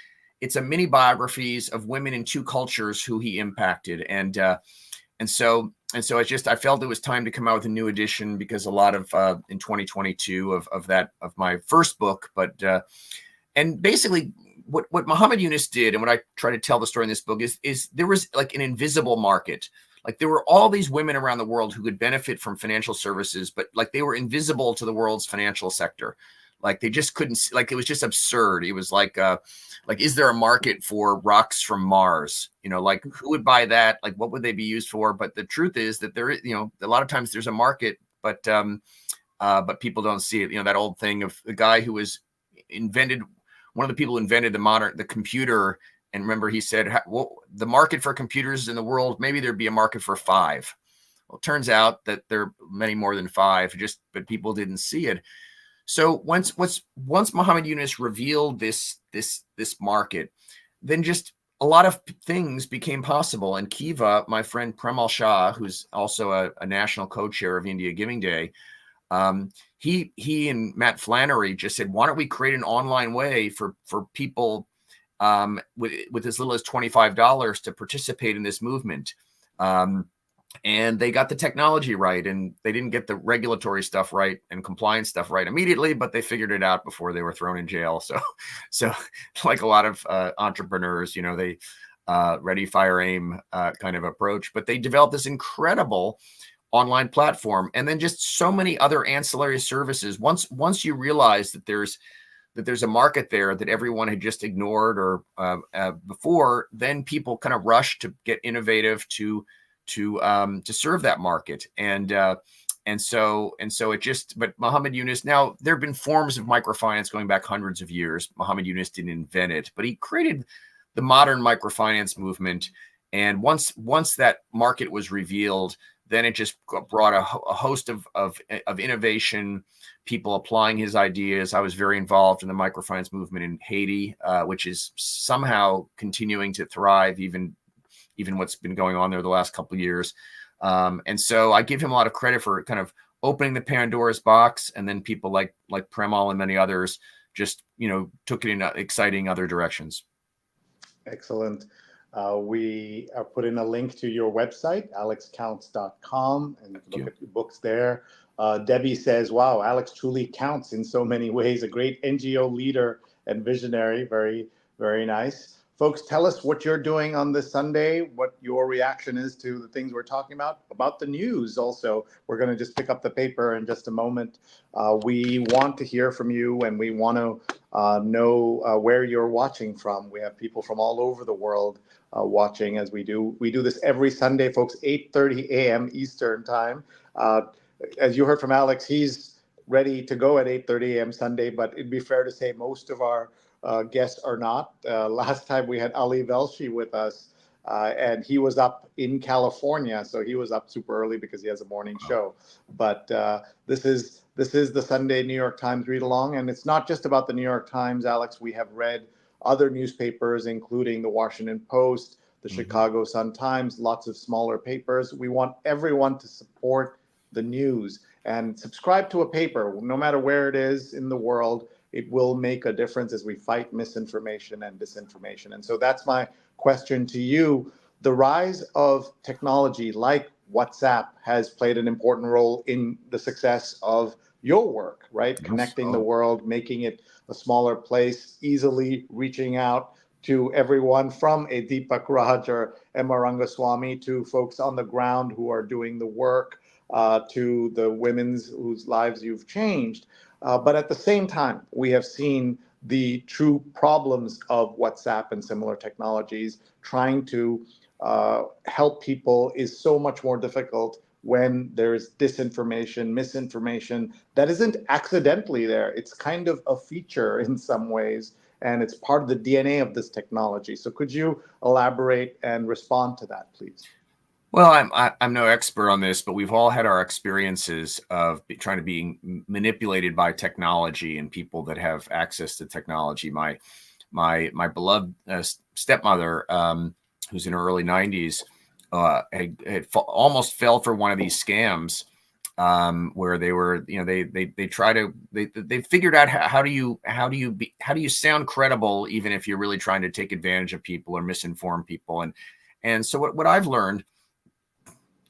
it's a mini biographies of women in two cultures who he impacted. And so I felt it was time to come out with a new edition, because a lot of in 2022 of my first book, and basically what Muhammad Yunus did, and what I try to tell the story in this book is there was like an invisible market. Like there were all these women around the world who could benefit from financial services, but like they were invisible to the world's financial sector. Like they just couldn't, like it was just absurd. It was like, is there a market for rocks from Mars? Like who would buy that? Like what would they be used for? But the truth is that there is, a lot of times there's a market, but people don't see it. That old thing of the guy who was one of the people who invented the computer. And remember, he said, well, the market for computers in the world, maybe there'd be a market for 5. Well, it turns out that there are many more than 5, but people didn't see it. So once Muhammad Yunus revealed this market, then just a lot of things became possible. And Kiva, my friend Premal Shah, who's also a national co-chair of India Giving Day, he and Matt Flannery just said, why don't we create an online way for people with as little as $25 to participate in this movement. And they got the technology right, and they didn't get the regulatory stuff right and compliance stuff right immediately, but they figured it out before they were thrown in jail. So like a lot of entrepreneurs, they ready, fire, aim kind of approach, but they developed this incredible online platform, and then just so many other ancillary services. Once you realize that there's a market there that everyone had just ignored or before, then people kind of rush to get innovative to serve that market. And so it just, but Muhammad Yunus, now there have been forms of microfinance going back hundreds of years. Muhammad Yunus didn't invent it, but he created the modern microfinance movement. And once that market was revealed, then it just brought a host of innovation, people applying his ideas. I was very involved in the microfinance movement in Haiti, which is somehow continuing to thrive, even what's been going on there the last couple of years. And so I give him a lot of credit for kind of opening the Pandora's box, and then people like Premal and many others just, took it in exciting other directions. Excellent. We are putting a link to your website, alexcounts.com, and you can look at the books there. Debbie says, wow, Alex truly counts in so many ways. A great NGO leader and visionary. Very, very nice. Folks, tell us what you're doing on this Sunday, what your reaction is to the things we're talking about the news also. We're going to just pick up the paper in just a moment. We want to hear from you, and we want to know where you're watching from. We have people from all over the world watching as we do. We do this every Sunday, folks, 8:30 a.m. Eastern time. As you heard from Alex, he's ready to go at 8:30 a.m. Sunday, but it'd be fair to say most of our guests are not. Last time we had Ali Velshi with us, and he was up in California, so he was up super early because he has a morning show. But this is the Sunday New York Times read along, and it's not just about the New York Times, Alex. We have read other newspapers, including the Washington Post, the Chicago Sun-Times, lots of smaller papers. We want everyone to support the news and subscribe to a paper, no matter where it is in the world. It will make a difference as we fight misinformation and disinformation. And so that's my question to you. The rise of technology like WhatsApp has played an important role in the success of your work, right? Yes. Connecting the world, making it a smaller place, easily reaching out to everyone from a Deepak Raj or Emma Rangaswamy to folks on the ground who are doing the work, to the women's whose lives you've changed. But at the same time, we have seen the true problems of WhatsApp and similar technologies. Trying to help people is so much more difficult when there's disinformation, misinformation that isn't accidentally there. It's kind of a feature in some ways, and it's part of the DNA of this technology. So could you elaborate and respond to that, please? Well, I'm no expert on this, but we've all had our experiences of trying to be manipulated by technology and people that have access to technology. My beloved stepmother, who's in her early 90s, had almost fell for one of these scams where they were, they figured out how do you sound credible even if you're really trying to take advantage of people or misinform people, and so what I've learned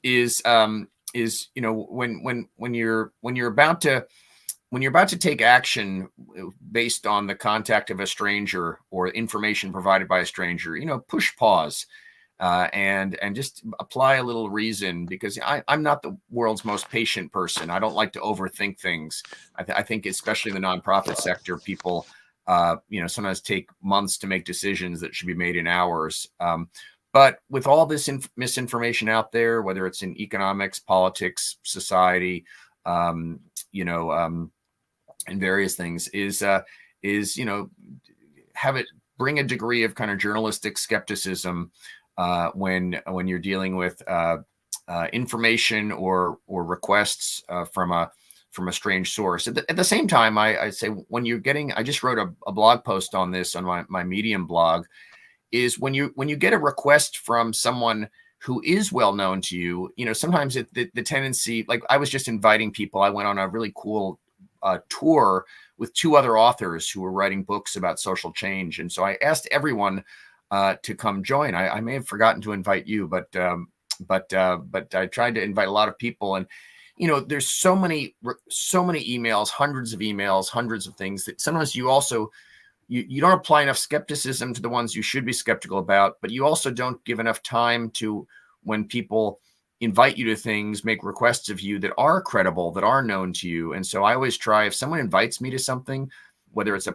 is when you're about to take action based on the contact of a stranger or information provided by a stranger, push pause and just apply a little reason, because I'm not the world's most patient person. I don't like to overthink things. I think especially in the nonprofit sector, people sometimes take months to make decisions that should be made in hours. But with all this misinformation out there, whether it's in economics, politics, society, and various things, is have it bring a degree of kind of journalistic skepticism when you're dealing with information or requests from a strange source. At the same time, I say when you're getting, I just wrote a blog post on this on my Medium blog. Is when you get a request from someone who is well known to you, sometimes the tendency, like I was just inviting people. I went on a really cool tour with two other authors who were writing books about social change, and so I asked everyone to come join. I may have forgotten to invite you, but I tried to invite a lot of people, and there's so many emails, hundreds of emails, hundreds of things that sometimes you also. You don't apply enough skepticism to the ones you should be skeptical about, but you also don't give enough time to when people invite you to things, make requests of you that are credible, that are known to you. And so I always try, if someone invites me to something, whether it's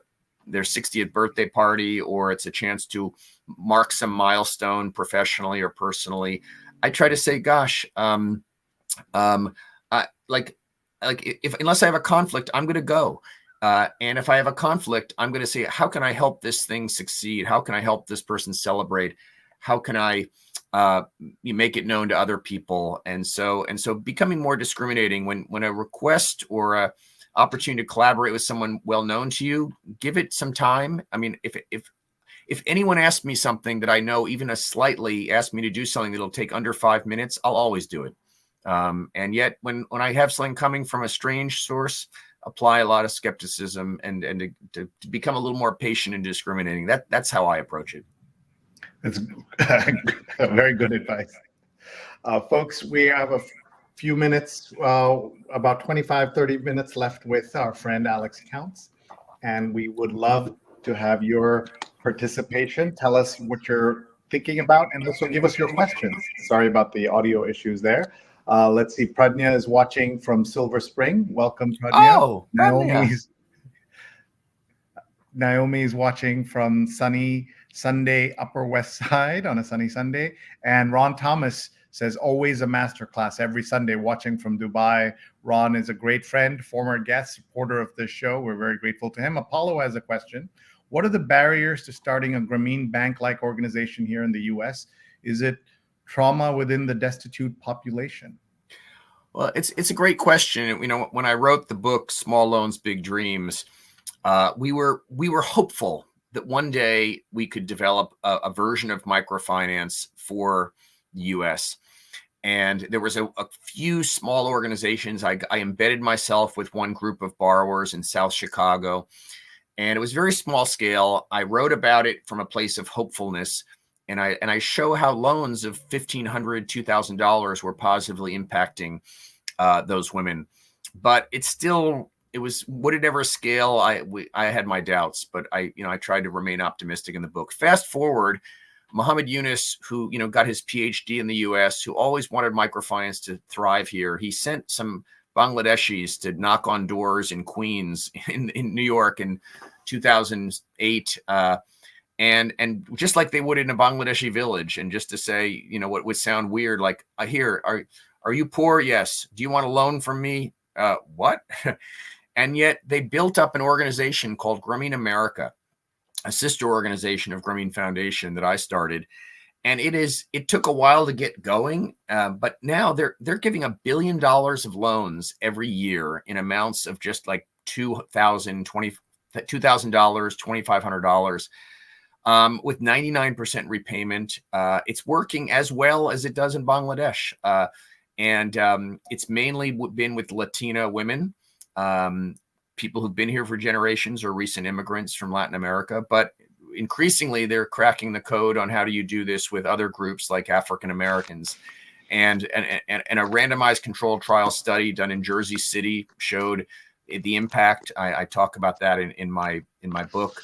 their 60th birthday party or it's a chance to mark some milestone professionally or personally, I try to say, gosh, unless I have a conflict, I'm going to go. And if I have a conflict, I'm going to say, how can I help this thing succeed? How can I help this person celebrate? How can I make it known to other people? And so becoming more discriminating when a request or a opportunity to collaborate with someone well known to you, give it some time. I mean, if anyone asks me something that I know, even ask me to do something that'll take under 5 minutes, I'll always do it. And yet when I have something coming from a strange source, apply a lot of skepticism and to become a little more patient and discriminating. That's how I approach it. That's very good advice. Folks, we have a few minutes, about 25, 30 minutes left with our friend Alex Counts, and we would love to have your participation. Tell us what you're thinking about and also give us your questions. Sorry about the audio issues there. Let's see. Pradnya is watching from Silver Spring. Welcome, Pradnya. Oh, Pradnya. Naomi is watching from sunny Sunday, Upper West Side on a sunny Sunday. And Ron Thomas says, always a masterclass every Sunday, watching from Dubai. Ron is a great friend, former guest, supporter of this show. We're very grateful to him. Apollo has a question. What are the barriers to starting a Grameen Bank-like organization here in the U.S.? Is it trauma within the destitute population? Well, it's a great question. You know, when I wrote the book, Small Loans, Big Dreams, we were hopeful that one day we could develop a version of microfinance for the U.S. And there was a few small organizations. I embedded myself with one group of borrowers in South Chicago, and it was very small scale. I wrote about it from a place of hopefulness, and I show how loans of $1,500, $2,000 were positively impacting those women. But would it ever scale? I had my doubts, but I tried to remain optimistic in the book. Fast forward, Muhammad Yunus, who got his PhD in the U.S., who always wanted microfinance to thrive here, he sent some Bangladeshis to knock on doors in Queens, in New York, in 2008, and just like they would in a Bangladeshi village, and just to say, what would sound weird, like, here, are you poor? Yes. Do you want a loan from me? What? And yet they built up an organization called Grameen America, a sister organization of Grameen Foundation that I started. And it took a while to get going, but now they're giving $1 billion of loans every year in amounts of just like $2,000, $2,500, with 99% repayment. It's working as well as it does in Bangladesh, and it's mainly been with Latina women, people who've been here for generations or recent immigrants from Latin America, but increasingly they're cracking the code on how do you do this with other groups like African Americans. And a randomized controlled trial study done in Jersey City showed the impact. I talk about that in my book.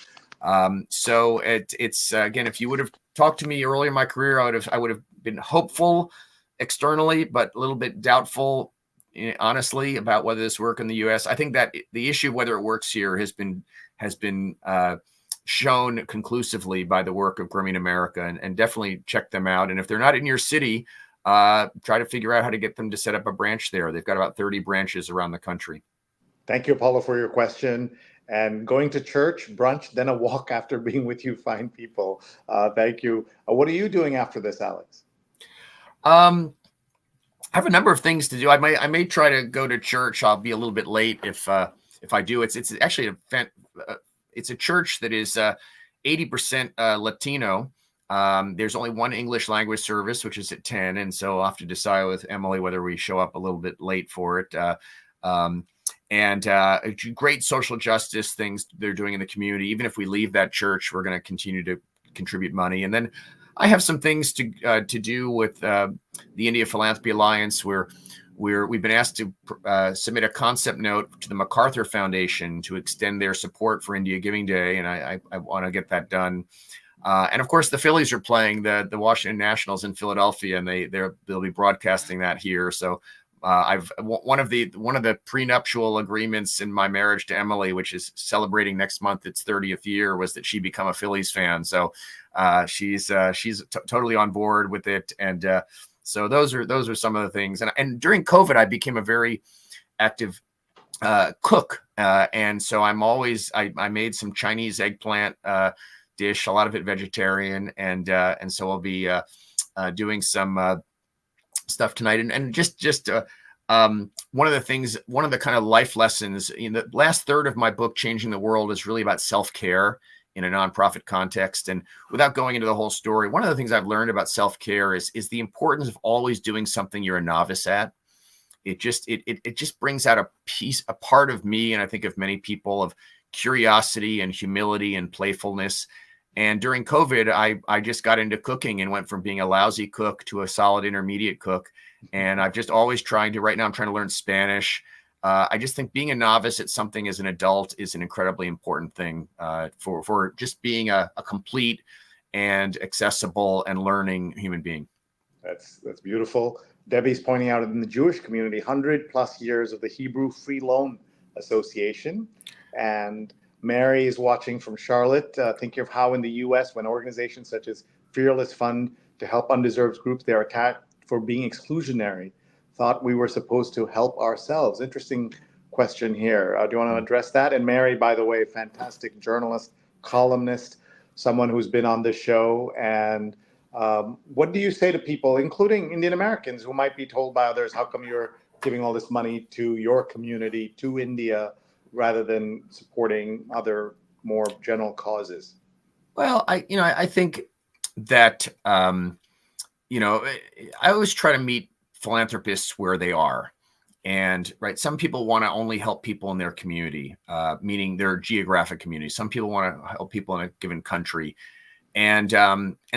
So it's again, if you would have talked to me earlier in my career, I would have been hopeful externally, but a little bit doubtful, honestly, about whether this work in the U.S. I think that the issue of whether it works here has been shown conclusively by the work of Grameen America, and definitely check them out. And if they're not in your city, try to figure out how to get them to set up a branch there. They've got about 30 branches around the country. Thank you, Apollo, for your question. And going to church, brunch, then a walk after being with you fine people. Thank you. What are you doing after this, Alex? I have a number of things to do. I may try to go to church. I'll be a little bit late if I do. It's actually it's a church that is 80% Latino. There's only one English language service, which is at 10, and so I'll have to decide with Emily whether we show up a little bit late for it. Great social justice things they're doing in the community. Even if we leave that church, we're going to continue to contribute money. And then I have some things to do with the India Philanthropy Alliance, where we've been asked to submit a concept note to the MacArthur Foundation to extend their support for India Giving Day, and I want to get that done. And of course, the Phillies are playing the Washington Nationals in Philadelphia, and they'll be broadcasting that here. So one of the prenuptial agreements in my marriage to Emily, which is celebrating next month its 30th year, was that she become a Phillies fan. So she's totally on board with it, and so those are some of the things. And during COVID, I became a very active cook, and so I made some Chinese eggplant dish, a lot of it vegetarian, and so I'll be doing some stuff tonight. And just one of the kind of life lessons in the last third of my book, Changing the World, is really about self-care in a nonprofit context. And without going into the whole story, one of the things I've learned about self-care is the importance of always doing something you're a novice at. It just brings out a part of me, and I think of many people, of curiosity and humility and playfulness. And during COVID, I just got into cooking and went from being a lousy cook to a solid intermediate cook. And I've just always right now I'm trying to learn Spanish. I just think being a novice at something as an adult is an incredibly important thing for just being a complete and accessible and learning human being. That's beautiful. Debbie's pointing out in the Jewish community, 100+ years of the Hebrew Free Loan Association. And Mary is watching from Charlotte, thinking of how in the US, when organizations such as Fearless Fund to help undeserved groups, they are attacked for being exclusionary, thought we were supposed to help ourselves. Interesting question here. Do you want to address that? And Mary, by the way, fantastic journalist, columnist, someone who's been on this show. And what do you say to people, including Indian Americans, who might be told by others, how come you're giving all this money to your community, to India, rather than supporting other more general causes? Well, I think that, I always try to meet philanthropists where they are. And right, some people want to only help people in their community, meaning their geographic community. Some people want to help people in a given country. And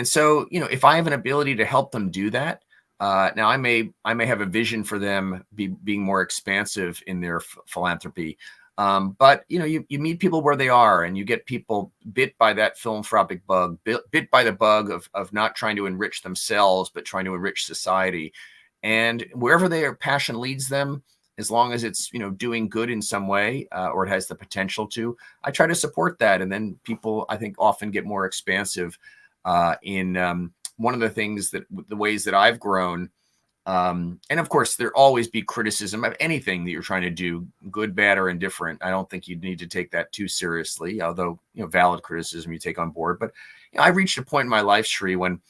so, if I have an ability to help them do that, now I may have a vision for them being more expansive in their philanthropy. But you meet people where they are, and you get people bit by that philanthropic bug, bit by the bug of not trying to enrich themselves, but trying to enrich society. And wherever their passion leads them, as long as it's doing good in some way, or it has the potential to, I try to support that. And then people, I think, often get more expansive in one of the things the ways that I've grown. And of course, there always be criticism of anything that you're trying to do, good, bad, or indifferent. I don't think you need to take that too seriously, although valid criticism you take on board. But I reached a point in my life, Sri, when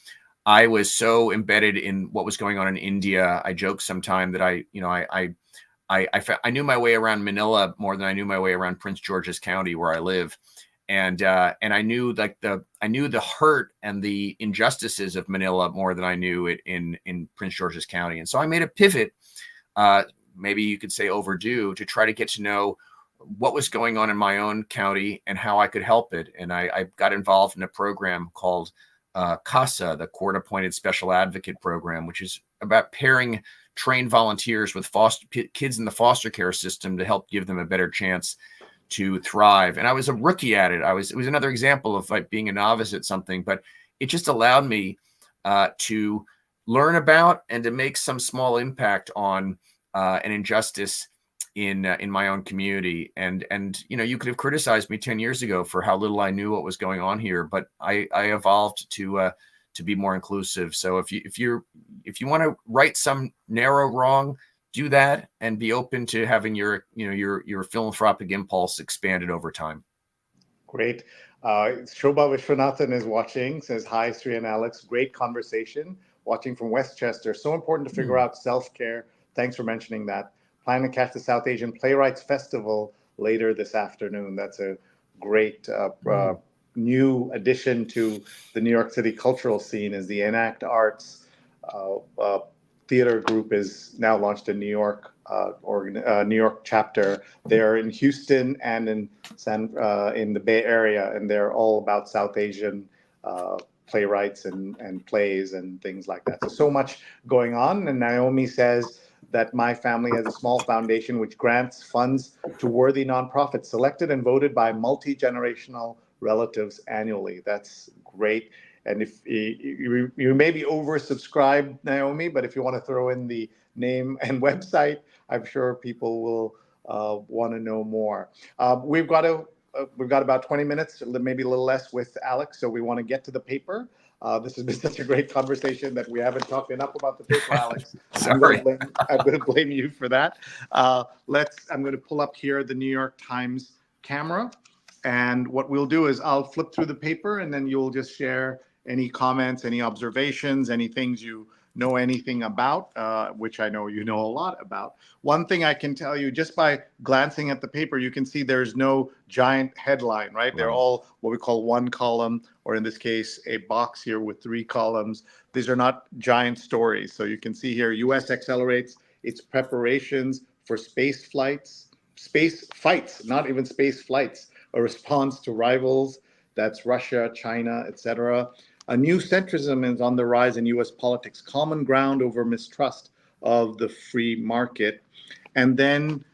I was so embedded in what was going on in India. I joke sometime that I knew my way around Manila more than I knew my way around Prince George's County, where I live. And I knew the hurt and the injustices of Manila more than I knew it in Prince George's County. And so I made a pivot, maybe you could say overdue, to try to get to know what was going on in my own county and how I could help it. And I got involved in a program called CASA, the Court Appointed Special Advocate Program, which is about pairing trained volunteers with kids in the foster care system to help give them a better chance to thrive. And I was a rookie at it. It was another example of like being a novice at something, but it just allowed me to learn about and to make some small impact on an injustice in my own community. And you could have criticized me 10 years ago for how little I knew what was going on here, but I evolved to be more inclusive. So if you want to right some narrow wrong, do that and be open to having your philanthropic impulse expanded over time. Great. Shobha Vishwanathan is watching, says, hi, Sri and Alex. Great conversation. Watching from Westchester. So important to figure out self-care. Thanks for mentioning that. Planning to catch the South Asian Playwrights Festival later this afternoon. That's a great new addition to the New York City cultural scene, is the Enact Arts theater group is now launched in New York, New York chapter. They're in Houston and in the Bay Area, and they're all about South Asian playwrights and plays and things like that. So much going on. And Naomi says that my family has a small foundation which grants funds to worthy nonprofits selected and voted by multi-generational relatives annually. That's great. And if you may be oversubscribed, Naomi, but if you want to throw in the name and website, I'm sure people will want to know more. We've got about 20 minutes, maybe a little less, with Alex, so we want to get to the paper. This has been such a great conversation that we haven't talked enough about the paper, Alex. Sorry. I'm going to blame you for that. I'm going to pull up here the New York Times camera, and what we'll do is I'll flip through the paper, and then you'll just share any comments, any observations, any things you know anything about, which I know you know a lot about. One thing I can tell you, just by glancing at the paper, you can see there's no giant headline, right? They're all what we call one column, or in this case, a box here with 3 columns. These are not giant stories. So you can see here, U.S. accelerates its preparations for space fights, not even space flights, a response to rivals. That's Russia, China, etc. A new centrism is on the rise in U.S. politics, common ground over mistrust of the free market. And then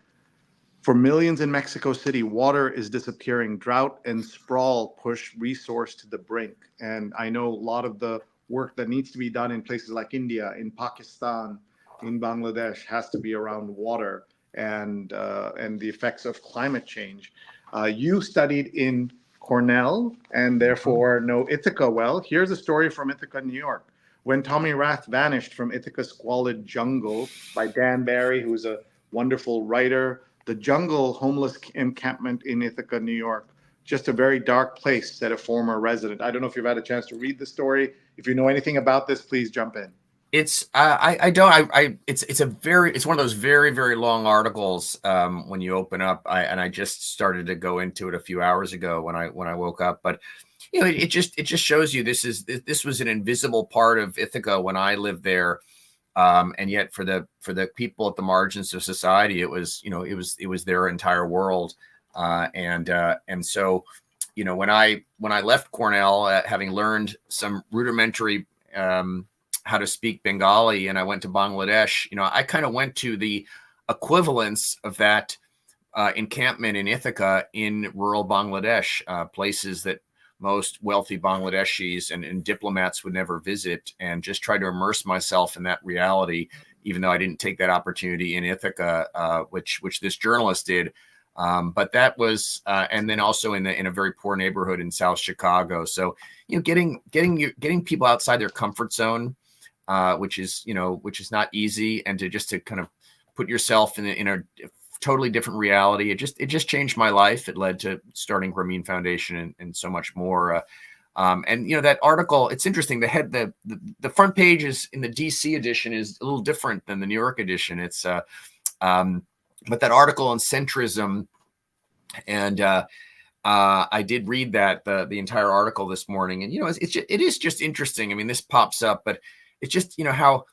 For millions in Mexico City, water is disappearing. Drought and sprawl push resource to the brink. And I know a lot of the work that needs to be done in places like India, in Pakistan, in Bangladesh has to be around water and the effects of climate change. You studied in Cornell and therefore know Ithaca well. Here's a story from Ithaca, New York. When Tommy Rath vanished from Ithaca's squalid jungle by Dan Barry, who's a wonderful writer. The jungle homeless encampment in Ithaca, New York. Just a very dark place, said a former resident. I don't know if you've had a chance to read the story. If you know anything about this, please jump in. It's it's one of those very, very long articles when you open up. I just started to go into it a few hours ago when I woke up, but you know, it just shows you this was an invisible part of Ithaca when I lived there. And yet for the people at the margins of society, it was, you know, it was their entire world. And so, you know, when I left Cornell, having learned some rudimentary how to speak Bengali, and I went to Bangladesh, you know, I kind of went to the equivalence of that encampment in Ithaca in rural Bangladesh, places that most wealthy Bangladeshis and diplomats would never visit, and just try to immerse myself in that reality, even though I didn't take that opportunity in Ithaca, which this journalist did. But that was, and then also in a very poor neighborhood in South Chicago. So, you know, getting people outside their comfort zone, which is not easy, and to kind of put yourself in a totally different reality. It just changed my life. It led to starting Grameen Foundation and so much more. And you know, that article, it's interesting. The front page is in the DC edition is a little different than the New York edition. It's but that article on centrism, and I did read the entire article this morning, and you know, it is just interesting. I mean, this pops up, but it's just, you know, how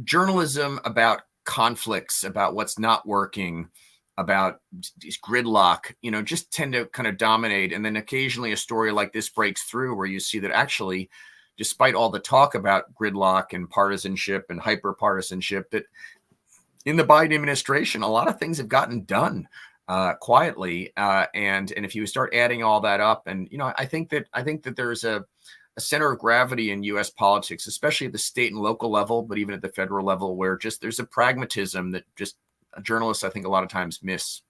journalism about conflicts, about what's not working, about these gridlock, you know, just tend to kind of dominate. And then occasionally a story like this breaks through where you see that actually, despite all the talk about gridlock and partisanship and hyper partisanship, that in the Biden administration, a lot of things have gotten done quietly. And if you start adding all that up, and, you know, I think that there's a center of gravity in U.S. politics, especially at the state and local level, but even at the federal level, where just there's a pragmatism that just journalists, I think, a lot of times miss.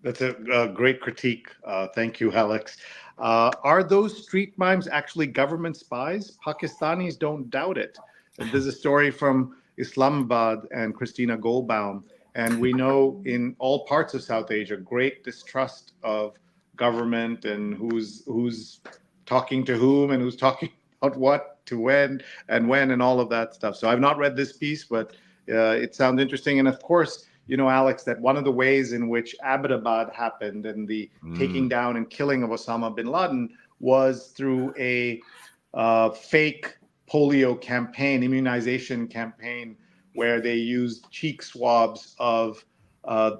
That's a great critique. Thank you, Alex. Are those street mimes actually government spies? Pakistanis don't doubt it. There's a story from Islamabad and Christina Goldbaum, and we know in all parts of South Asia, great distrust of government and who's talking to whom and who's talking about what to when and all of that stuff. So I've not read this piece, but it sounds interesting. And of course, you know, Alex, that one of the ways in which Abbottabad happened and the taking down and killing of Osama bin Laden was through a fake polio campaign, immunization campaign, where they used cheek swabs of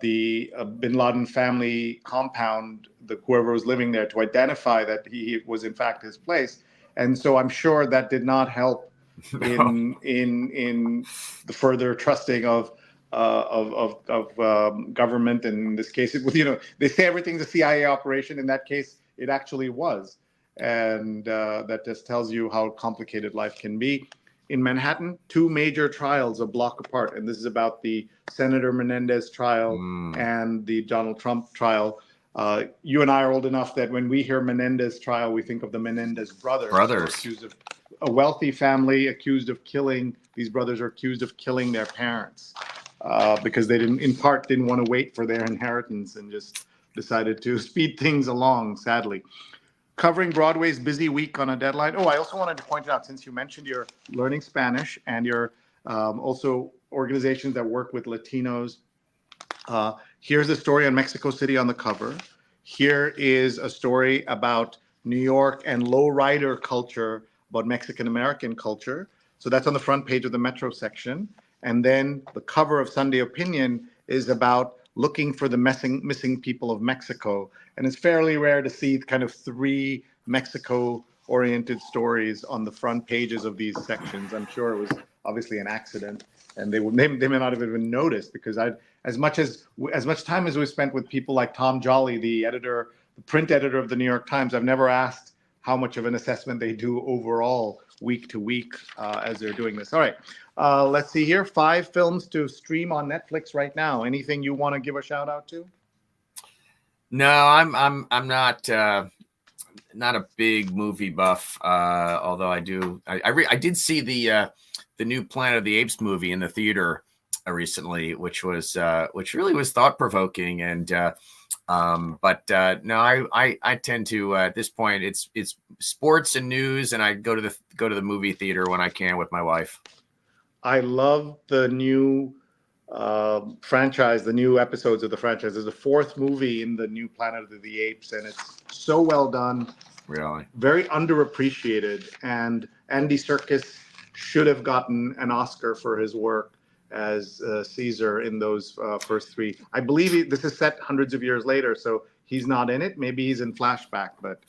the bin Laden family compound, whoever was living there, to identify that he was in fact his place. And so I'm sure that did not help in the further trusting of government. And in this case, it was, you know, they say everything's a CIA operation. In that case, it actually was. And that just tells you how complicated life can be. In Manhattan, two major trials a block apart. And this is about the Senator Menendez trial and the Donald Trump trial. You and I are old enough that when we hear Menendez trial, we think of the Menendez brothers. Accused of a wealthy family accused of killing. These brothers are accused of killing their parents because they didn't want to wait for their inheritance and just decided to speed things along, sadly. Covering Broadway's busy week on a deadline. Oh, I also wanted to point out, since you mentioned you're learning Spanish and you're also organizations that work with Latinos. Here's a story on Mexico City on the cover. Here is a story about New York and lowrider culture, about Mexican-American culture. So that's on the front page of the Metro section. And then the cover of Sunday Opinion is about looking for the missing people of Mexico. And it's fairly rare to see kind of three Mexico-oriented stories on the front pages of these sections. I'm sure it was obviously an accident, and they may not have even noticed, because as much time as we spent with people like Tom Jolly, the print editor of the New York Times, I've never asked how much of an assessment they do overall week to week as they're doing this. All right, let's see here. 5 films to stream on Netflix right now. Anything you want to give a shout out to? No, I'm not a big movie buff. Although I did see the new Planet of the Apes movie in the theater recently, which really was thought provoking. And no, I tend to at this point it's sports and news, and I go to the movie theater when I can with my wife. I love the new franchise, the new episodes of the franchise. There's a 4th movie in the new Planet of the Apes, and it's so well done. Really, very underappreciated. And Andy Serkis should have gotten an Oscar for his work as Caesar in those first 3. I believe this is set hundreds of years later, so he's not in it. Maybe he's in flashback, but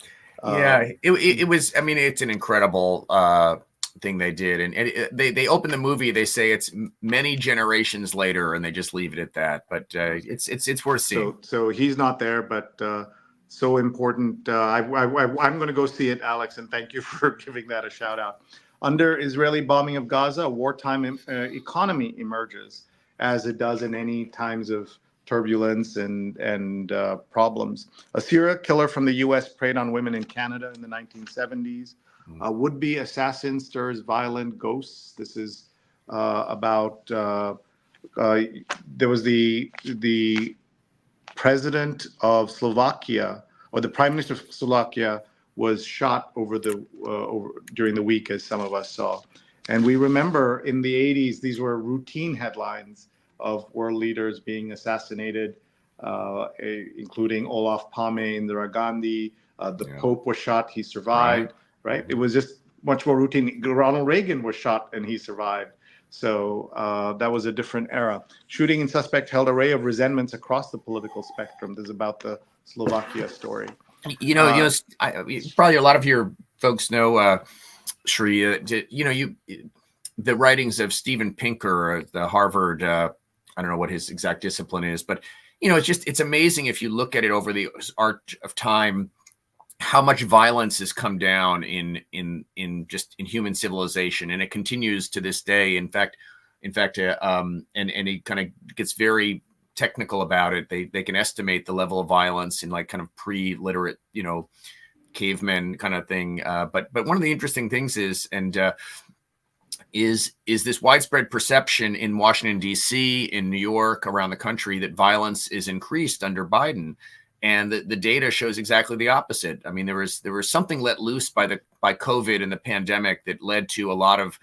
yeah, it was. I mean, it's an incredible thing they did, and they open the movie. They say it's many generations later, and they just leave it at that. But it's worth seeing. So he's not there, but so important. I'm going to go see it, Alex, and thank you for giving that a shout out. Under Israeli bombing of Gaza, a wartime economy emerges, as it does in any times of turbulence and problems. A serial killer from the U.S. preyed on women in Canada in the 1970s. A would-be assassin stirs violent ghosts. This is about there was the president of Slovakia, or the prime minister of Slovakia, was shot during the week, as some of us saw. And we remember in the 80s, these were routine headlines of world leaders being assassinated, including Olof Palme, Indira Gandhi. Pope was shot, he survived, right? It was just much more routine. Ronald Reagan was shot and he survived. So that was a different era. Shooting and suspect held array of resentments across the political spectrum. This is about the Slovakia story. Probably a lot of your folks know, Shri, the writings of Steven Pinker, the Harvard, I don't know what his exact discipline is, but, it's amazing if you look at it over the arc of time, how much violence has come down in human civilization. And it continues to this day. In fact, and he kind of gets very technical about it. They can estimate the level of violence in like kind of pre-literate, cavemen kind of thing. But one of the interesting things is this widespread perception in Washington, D.C., in New York, around the country, that violence is increased under Biden. And the data shows exactly the opposite. I mean, there was something let loose by COVID and the pandemic that led to a lot of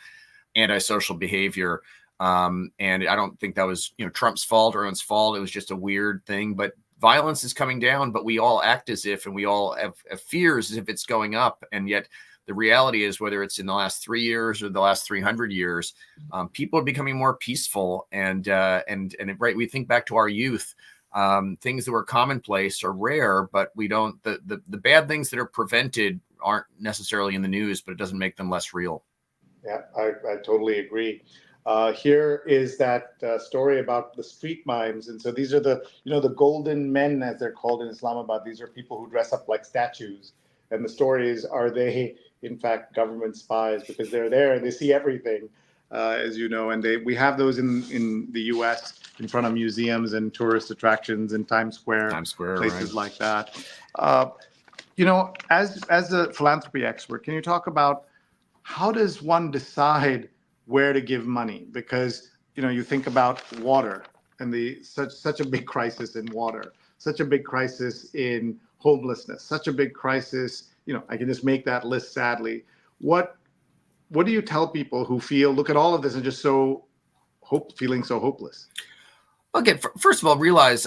antisocial behavior. And I don't think that was Trump's fault or anyone's fault. It was just a weird thing. But violence is coming down, but we all act as if, and we all have fears as if it's going up. And yet the reality is, whether it's in the last 3 years or the last 300 years, people are becoming more peaceful. And we think back to our youth. Things that were commonplace are rare, but we don't. The bad things that are prevented aren't necessarily in the news, but it doesn't make them less real. Yeah, I totally agree. Here is that story about the street mimes, and so these are the golden men, as they're called in Islamabad. These are people who dress up like statues, and the story is, are they in fact government spies, because they're there and they see everything, as you know, and we have those in the U.S. in front of museums and tourist attractions in Times Square, places like that. As a philanthropy expert, can you talk about how does one decide where to give money? Because you think about water and such a big crisis in water, such a big crisis in homelessness, such a big crisis. I can just make that list, sadly. What do you tell people who look at all of this and just feeling so hopeless? Okay, first of all, realize,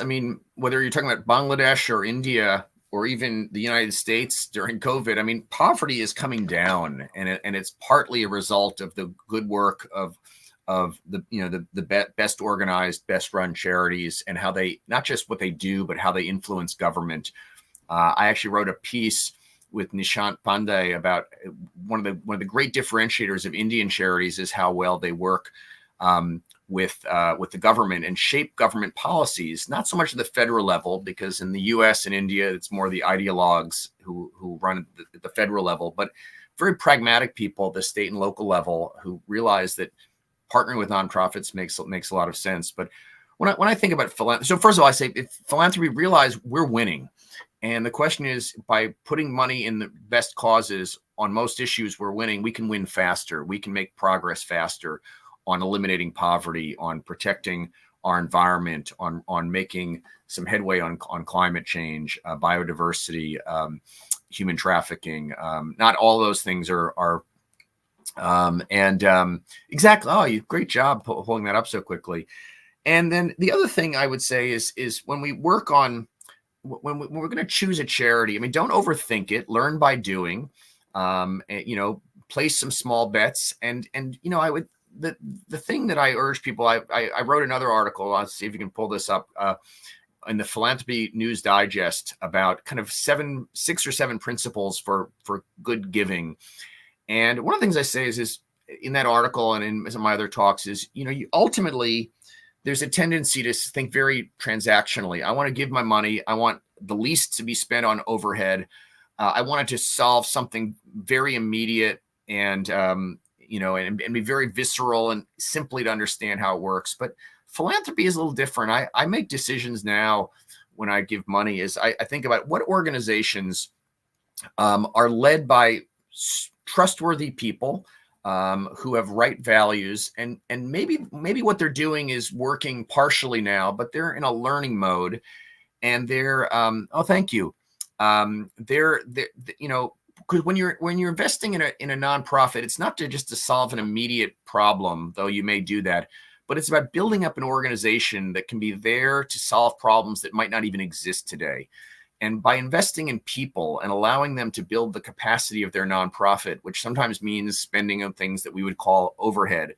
whether you're talking about Bangladesh or India or even the United States during COVID, poverty is coming down, and it's partly a result of the good work of the best organized, best run charities, and how they, not just what they do, but how they influence government. I actually wrote a piece with Nishant Pandey about one of the great differentiators of Indian charities is how well they work with the government and shape government policies, not so much at the federal level, because in the US and India, it's more the ideologues who run at the federal level, but very pragmatic people at the state and local level who realize that partnering with nonprofits makes a lot of sense. But when I think about philanthropy, so first of all, I say if philanthropy realize we're winning. And the question is, by putting money in the best causes on most issues we're winning, we can win faster. We can make progress faster on eliminating poverty, on protecting our environment, on making some headway on climate change, biodiversity, human trafficking. Not all those things are exactly. Oh, great job pulling that up so quickly. And then the other thing I would say is when we work on, when we're going to choose a charity, I mean, don't overthink it. Learn by doing. And, place some small bets. And I would. The thing that I urge people, I wrote another article. I'll see if you can pull this up in the Philanthropy News Digest about kind of 6 or 7 principles for good giving. And one of the things I say is in that article and in some of my other talks is, you ultimately, there's a tendency to think very transactionally. I want to give my money. I want the least to be spent on overhead. I want it to solve something very immediate and, and be very visceral and simply to understand how it works. But philanthropy is a little different. I make decisions now when I give money is I think about what organizations are led by trustworthy people who have right values, and maybe what they're doing is working partially now, but they're in a learning mode, and they're thank you. They're because when you're investing in a nonprofit, it's not just to solve an immediate problem, though you may do that, but it's about building up an organization that can be there to solve problems that might not even exist today. And by investing in people and allowing them to build the capacity of their nonprofit, which sometimes means spending on things that we would call overhead,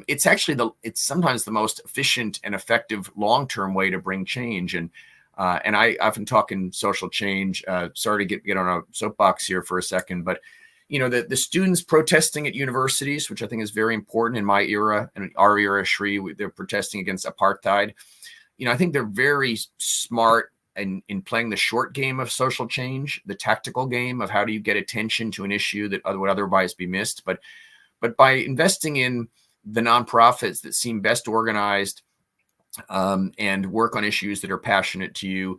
it's actually it's sometimes the most efficient and effective long-term way to bring change. And I often talk in social change. Sorry to get on a soapbox here for a second, but the students protesting at universities, which I think is very important in my era and our era, Shri, they're protesting against apartheid. I think they're very smart in playing the short game of social change, the tactical game of how do you get attention to an issue that would otherwise be missed. But by investing in the nonprofits that seem best organized and work on issues that are passionate to you,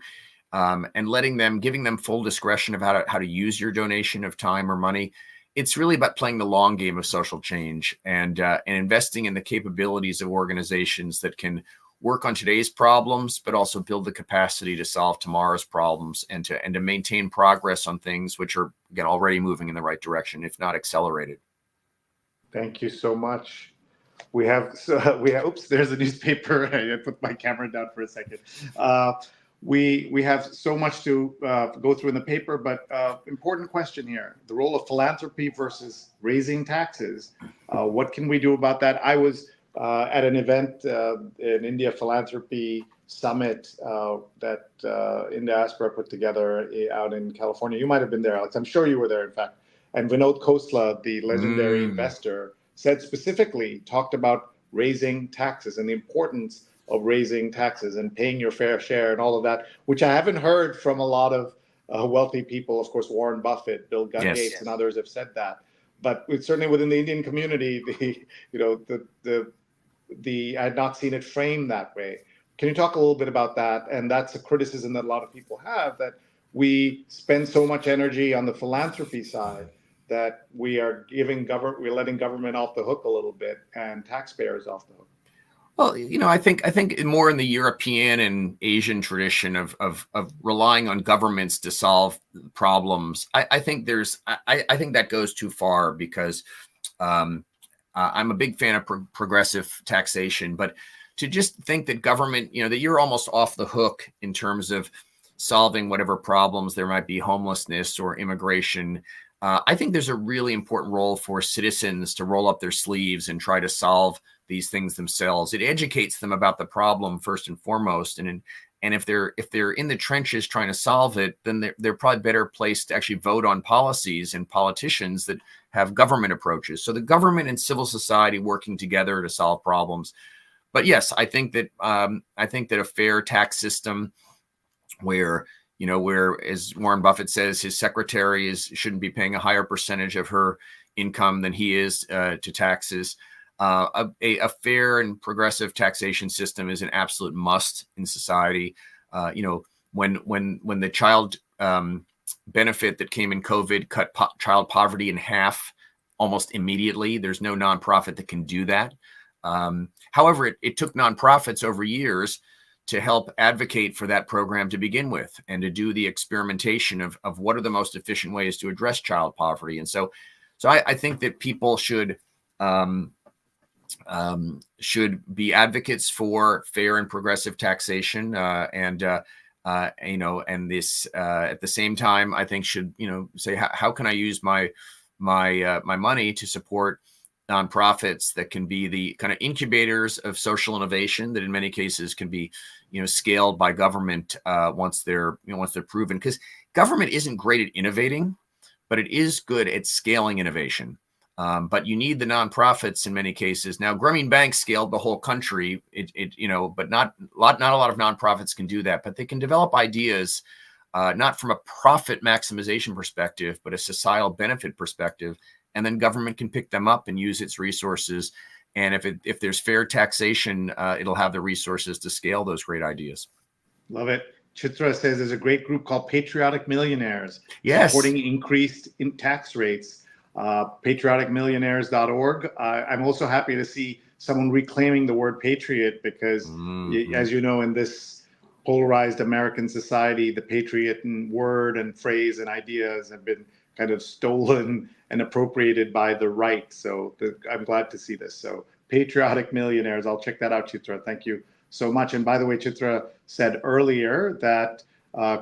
and giving them full discretion of how to use your donation of time or money, it's really about playing the long game of social change and investing in the capabilities of organizations that can work on today's problems, but also build the capacity to solve tomorrow's problems and to maintain progress on things which are, again, already moving in the right direction, if not accelerated. Thank you so much. We have, oops, there's a newspaper. I put my camera down for a second. We have so much to go through in the paper, but important question here: the role of philanthropy versus raising taxes. What can we do about that? I was at an event, an India Philanthropy Summit that in diaspora put together out in California. You might have been there, Alex. I'm sure you were there, in fact. And Vinod Khosla, the legendary investor, said specifically, talked about raising taxes and the importance of raising taxes and paying your fair share and all of that, which I haven't heard from a lot of wealthy people. Of course, Warren Buffett, Bill Gates, and others have said that. But certainly within the Indian community, I had not seen it framed that way. Can you talk a little bit about that? And that's a criticism that a lot of people have, that we spend so much energy on the philanthropy side that we're letting government off the hook a little bit and taxpayers off the hook. Well, I think more in the European and Asian tradition of relying on governments to solve problems. I think that goes too far, because I'm a big fan of progressive taxation, but to just think that government, that you're almost off the hook in terms of solving whatever problems there might be, homelessness or immigration. I think there's a really important role for citizens to roll up their sleeves and try to solve these things themselves. It educates them about the problem first and foremost, and And if they're in the trenches trying to solve it, then they're probably better placed to actually vote on policies and politicians that have government approaches. So the government and civil society working together to solve problems. But yes, I think that a fair tax system where, as Warren Buffett says, his secretary shouldn't be paying a higher percentage of her income than he is to taxes. A fair and progressive taxation system is an absolute must in society. When the child benefit that came in COVID cut child poverty in half almost immediately, there's no nonprofit that can do that. However, it took nonprofits over years to help advocate for that program to begin with, and to do the experimentation of what are the most efficient ways to address child poverty. And so I think that people should be advocates for fair and progressive taxation, and this at the same time, I think should say how can I use my money to support nonprofits that can be the kind of incubators of social innovation that in many cases can be scaled by government once they're proven, because government isn't great at innovating, but it is good at scaling innovation. But you need the nonprofits in many cases. Now, Grameen Bank scaled the whole country, but not a lot of nonprofits can do that. But they can develop ideas, not from a profit maximization perspective, but a societal benefit perspective. And then government can pick them up and use its resources. And if there's fair taxation, it'll have the resources to scale those great ideas. Love it. Chitra says there's a great group called Patriotic Millionaires, yes, supporting increased in tax rates. Patrioticmillionaires.org. I'm also happy to see someone reclaiming the word patriot, because as you know, in this polarized American society, the patriot and word and phrase and ideas have been kind of stolen and appropriated by the right. So I'm glad to see this. So Patriotic Millionaires, I'll check that out, Chitra. Thank you so much. And by the way, Chitra said earlier that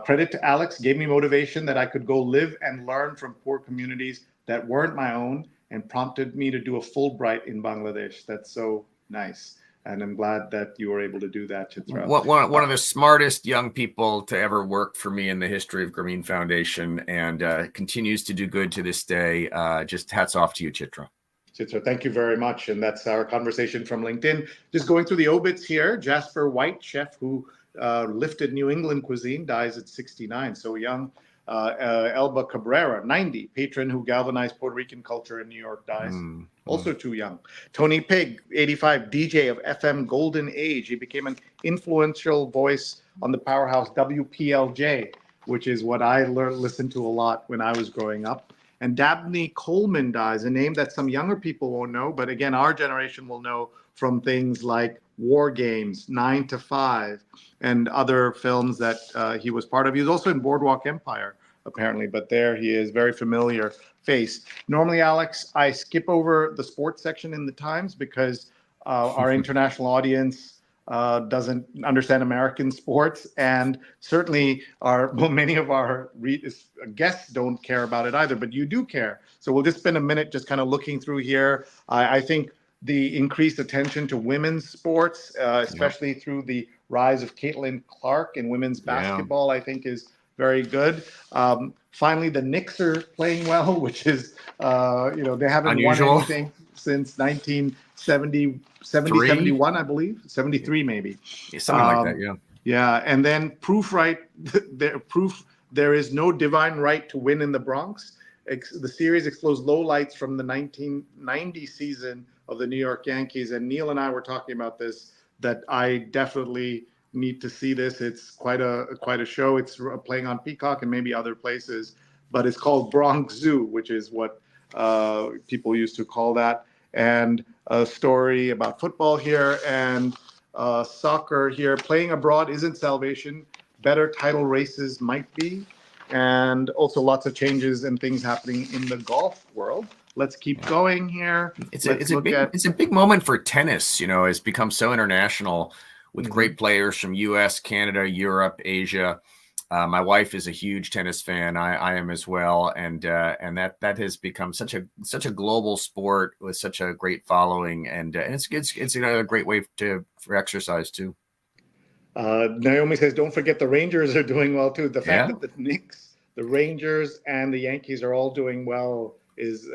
credit to Alex, gave me motivation that I could go live and learn from poor communities that weren't my own, and prompted me to do a Fulbright in Bangladesh. That's so nice. And I'm glad that you were able to do that, Chitra. One of the smartest young people to ever work for me in the history of Grameen Foundation, and continues to do good to this day. Just hats off to you, Chitra. Chitra, thank you very much. And that's our conversation from LinkedIn. Just going through the obits here. Jasper White, chef who lifted New England cuisine, dies at 69, so young. Elba Cabrera, 90, patron who galvanized Puerto Rican culture in New York, dies. Also too young. Tony Pigg, 85, DJ of FM Golden Age. He became an influential voice on the powerhouse WPLJ, which is what I listened to a lot when I was growing up. And Dabney Coleman dies, a name that some younger people won't know, but again, our generation will know from things like War Games, 9 to 5, and other films that he was part of. He was also in Boardwalk Empire, apparently, but there he is, very familiar face. Normally, Alex, I skip over the sports section in the Times because our international audience doesn't understand American sports, and certainly many of our guests don't care about it either, but you do care. So we'll just spend a minute just kind of looking through here. I think the increased attention to women's sports, especially through the rise of Caitlin Clark in women's basketball, I think is very good. Finally, the Knicks are playing well, which is, they haven't unusual. Won anything since 1970, 71, I believe, 73 maybe. Yeah, something like that, yeah. Yeah, and then proof there is no divine right to win in the Bronx. The series explores lowlights from the 1990 season of the New York Yankees, and Neil and I were talking about this, that I definitely need to see this. It's quite a show. It's playing on Peacock and maybe other places, but it's called Bronx Zoo, which is what people used to call that. And a story about football here and soccer here. Playing abroad isn't salvation. Better title races might be. And also lots of changes and things happening in the golf world. Let's keep going here. It's a big moment for tennis. It's become so international with great players from U.S., Canada, Europe, Asia. My wife is a huge tennis fan. I am as well, and that has become such a global sport with such a great following, and it's another great way for exercise too. Naomi says, don't forget the Rangers are doing well too. The fact Yeah. that the Knicks, the Rangers, and the Yankees are all doing well is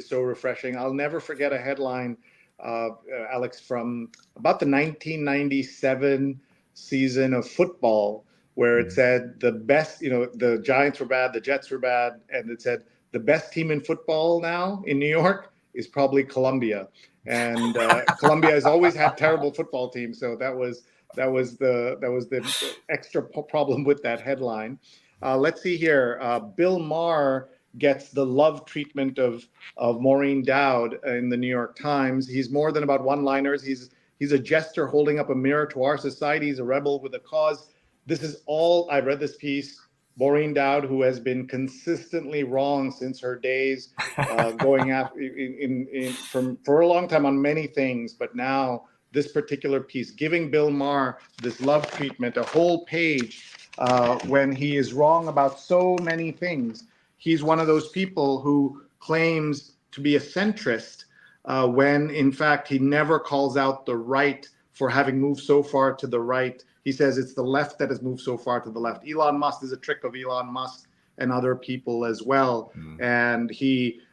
so refreshing. I'll never forget a headline, Alex, from about the 1997 season of football, where it said the best, the Giants were bad, the Jets were bad, and it said the best team in football now in New York is probably Columbia. And Columbia has always had terrible football teams, so that was the extra problem with that headline. Let's see here. Bill Maher gets the love treatment of Maureen Dowd in the New York Times. He's more than about one-liners. He's a jester holding up a mirror to our society. He's a rebel with a cause. This is all. I read this piece. Maureen Dowd, who has been consistently wrong since her days, going after for a long time on many things, but now this particular piece, giving Bill Maher this love treatment, a whole page, when he is wrong about so many things. He's one of those people who claims to be a centrist when in fact he never calls out the right for having moved so far to the right. He says it's the left that has moved so far to the left. Elon Musk is a trick of Elon Musk and other people as well. And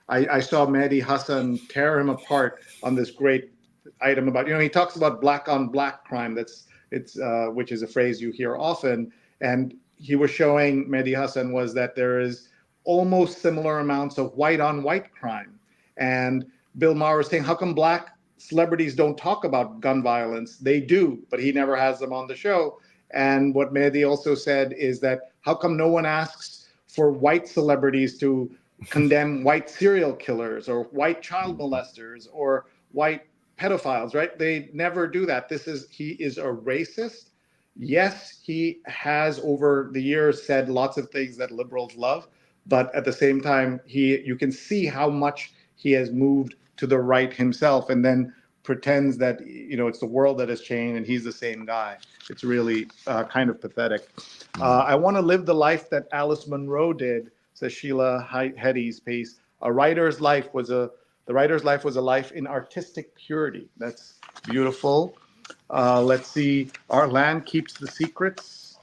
I saw Mehdi Hassan tear him apart on this great item about, he talks about black on black crime. Which is a phrase you hear often. And he was showing, Mehdi Hassan was that there is almost similar amounts of white on white crime. And Bill Maher was saying, how come black celebrities don't talk about gun violence? They do, but he never has them on the show. And what Mehdi also said is that how come no one asks for white celebrities to condemn white serial killers or white child molesters or white pedophiles, right? They never do that. He is a racist. Yes, he has over the years said lots of things that liberals love, but at the same time, you can see how much he has moved to the right himself, and then pretends that it's the world that has changed and he's the same guy. It's really kind of pathetic. I want to live the life that Alice Munro did, says Sheila Hetty's piece. The writer's life was a life in artistic purity. That's beautiful. Let's see. Our Land Keeps the Secrets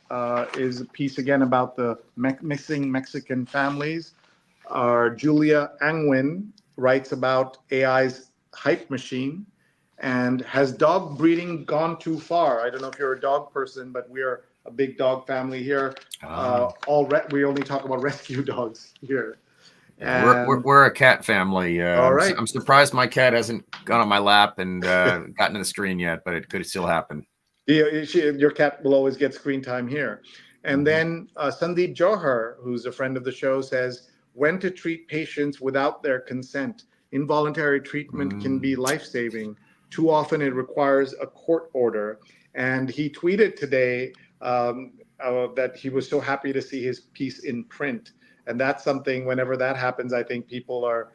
is a piece again about the missing Mexican families. Julia Angwin writes about AI's hype machine. And has dog breeding gone too far? I don't know if you're a dog person, but we're a big dog family here. We only talk about rescue dogs here. We're a cat family. All right. I'm surprised my cat hasn't gone on my lap and gotten to the screen yet, but it could still happen. Your cat will always get screen time here. And then Sandeep Johar, who's a friend of the show, says, when to treat patients without their consent. Involuntary treatment can be life-saving. Too often it requires a court order. And he tweeted today that he was so happy to see his piece in print. And that's something, whenever that happens, I think people are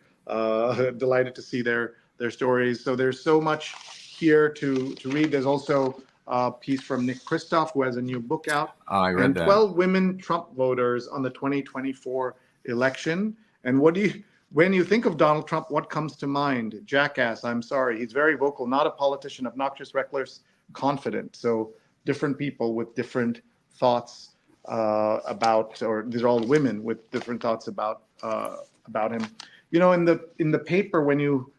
delighted to see their stories. So there's so much here to read. There's also a piece from Nick Kristof, who has a new book out. I read that. 12 women Trump voters on the 2024 election. And when you think of Donald Trump, what comes to mind? Jackass, I'm sorry. He's very vocal, not a politician, obnoxious, reckless, confident. So different people with different thoughts or these are all women with different thoughts about him. In the paper, when you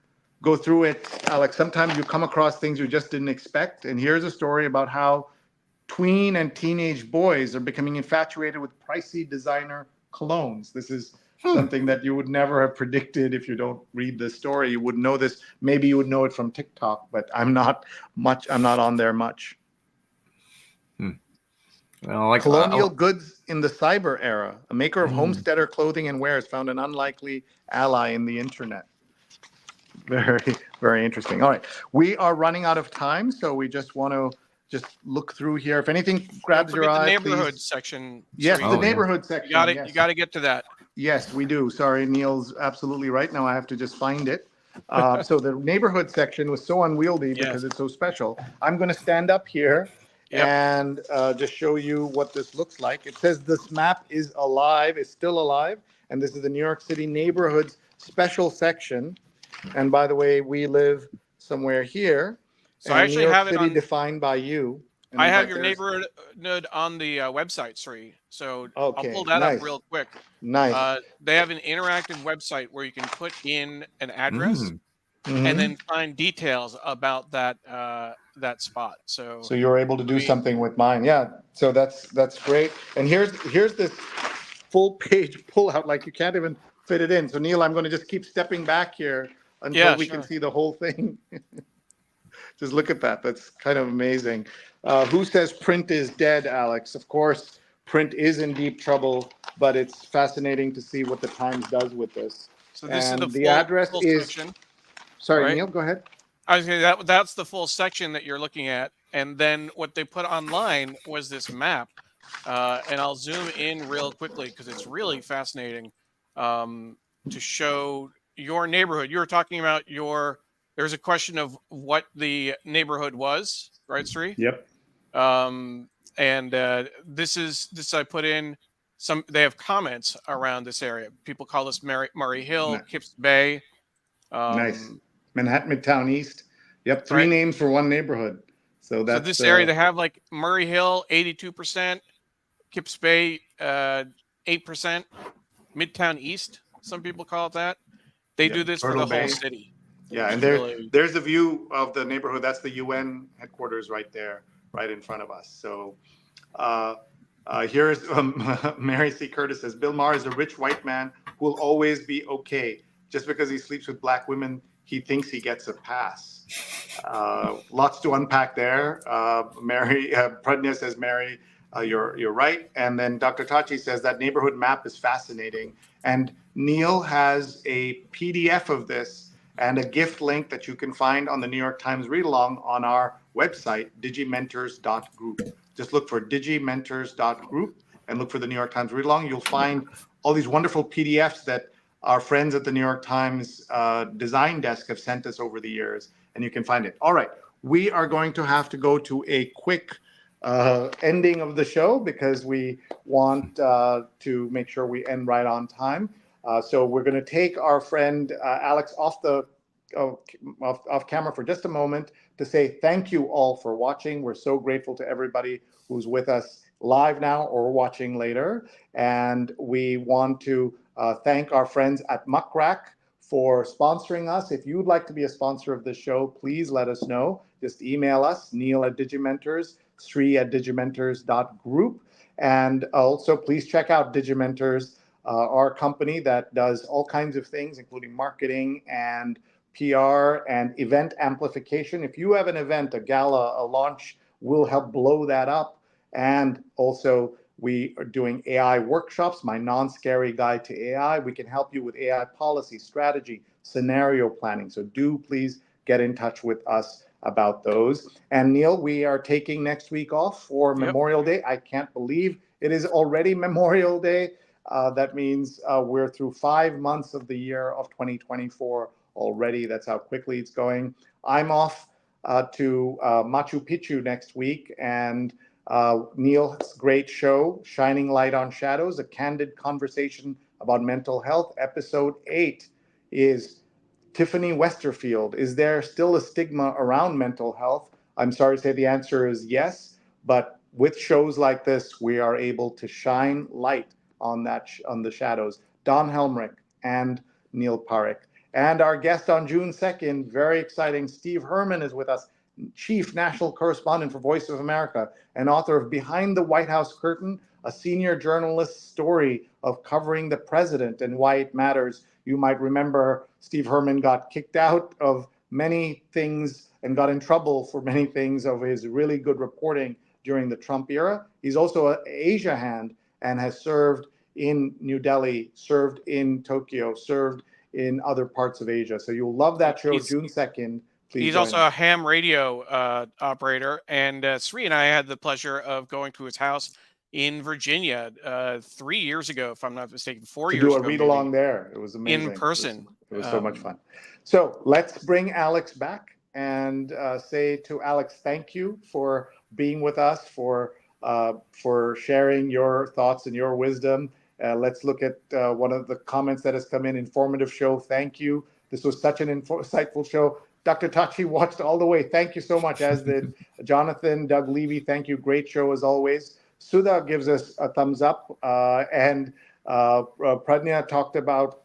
go through it, Alex, sometimes you come across things you just didn't expect. And here's a story about how tween and teenage boys are becoming infatuated with pricey designer colognes. This is something that you would never have predicted if you don't read the story. You wouldn't know this. Maybe you would know it from TikTok, but I'm not on there much. Well, Colonial goods in the cyber era. A maker of homesteader clothing and wares found an unlikely ally in the internet. Very, very interesting. All right. We are running out of time, so we just want to look through here. If anything grabs your eye, the neighborhood please. section. Yes, the neighborhood section. You got to get to that. Yes, we do. Sorry, Neil's absolutely right. Now I have to just find it. So the neighborhood section was so unwieldy because it's so special. I'm going to stand up here and just show you what this looks like. It says this map is alive, is still alive. And this is the New York City neighborhoods special section. And by the way, we live somewhere here. So I actually have it New York City on defined by you. I In have fact, your neighborhood on the website, Sri. So I'll pull okay, that up nice, real quick. nice. They have an interactive website where you can put in an address Mm. and Hmm. then find details about that spot. So So you're able to let do me, something with mine. Yeah. So that's great. And here's this full page pullout. Like you can't even fit it in. So Neil, I'm going to just keep stepping back here until yeah, we can sure. see the whole thing. Just look at that. That's kind of amazing. Who says print is dead, Alex? Of course, print is in deep trouble, but it's fascinating to see what the Times does with this. So this is the And the address full is, section, sorry, right? Neil, go ahead. I was gonna, that's the full section that you're looking at, and then what they put online was this map, and I'll zoom in real quickly because it's really fascinating to show your neighborhood. You were talking about your. There's a question of what the neighborhood was, right, Sri? Yep. Um, and this I put in some. They have comments around this area. People call this Murray Hill, Kips Bay. Nice. Um, Manhattan Midtown East. Yep, three right. names for one neighborhood. So So that's this area they have like Murray Hill 82%, Kips Bay 8%, Midtown East. Some people call it that. They do yep, this for Turtle the whole Bay. city, Yeah, which and is really there's the view of the neighborhood. That's the UN headquarters right there, right in front of us. So uh, here's Mary C. Curtis says Bill Maher is a rich white man who will always be okay. Just because he sleeps with black women, he thinks he gets a pass. Lots to unpack there. Mary Pradnya says, Mary, you're right. And then Dr. Tachi says that neighborhood map is fascinating. And Neil has a PDF of this and a gift link that you can find on the New York Times read along on our website, digimentors.group. Just look for digimentors.group and look for the New York Times read along. You'll find all these wonderful PDFs that our friends at the New York Times design desk have sent us over the years, and you can find it. All right, we are going to have to go to a quick ending of the show because we want to make sure we end right on time. So we're going to take our friend Alex off camera for just a moment to say thank you all for watching. We're so grateful to everybody who's with us live now or watching later. And we want to thank our friends at Muck Rack for sponsoring us. If you'd like to be a sponsor of this show, please let us know. Just email us, Neil at Digimentors, Sri at digimentors.group. And also, please check out Digimentors, our company that does all kinds of things, including marketing and PR and event amplification. If you have an event, a gala, a launch, we'll help blow that up. And also, we are doing AI workshops, my non-scary guide to AI. We can help you with AI policy, strategy, scenario planning. So do please get in touch with us about those. And Neil, we are taking next week off for Memorial Day. I can't believe it is already Memorial Day. That means we're through 5 months of the year of 2024 already. That's how quickly it's going. I'm off to Machu Picchu next week, and Neil's great show, Shining Light on Shadows, a candid conversation about mental health. Episode 8 is Tiffany Westerfield. Is there still a stigma around mental health? I'm sorry to say the answer is yes, but with shows like this, we are able to shine light on on the shadows. Don Helmrich and Neil Parekh. And our guest on June 2nd, very exciting, Steve Herman is with us, Chief National Correspondent for Voice of America and author of Behind the White House Curtain, a senior journalist's story of covering the president and why it matters. You might remember Steve Herman got kicked out of many things and got in trouble for many things of his really good reporting during the Trump era. He's also an Asia hand and has served in New Delhi, served in Tokyo, served in other parts of Asia. So you'll love that show, June 2nd. Please He's join also us. a ham radio operator, and Sri and I had the pleasure of going to his house in Virginia 3 years ago, if I'm not mistaken, 4 To years do a ago, read maybe, along there. It was amazing. in person. It was so much fun. So let's bring Alex back and say to Alex, thank you for being with us, for sharing your thoughts and your wisdom. Let's look at one of the comments that has come in. Informative show. Thank you. This was such an insightful show. Dr. Tachi watched all the way. Thank you so much, as did Jonathan, Doug Levy. Thank you. Great show as always. Sudha gives us a thumbs up. And Pradnya talked about,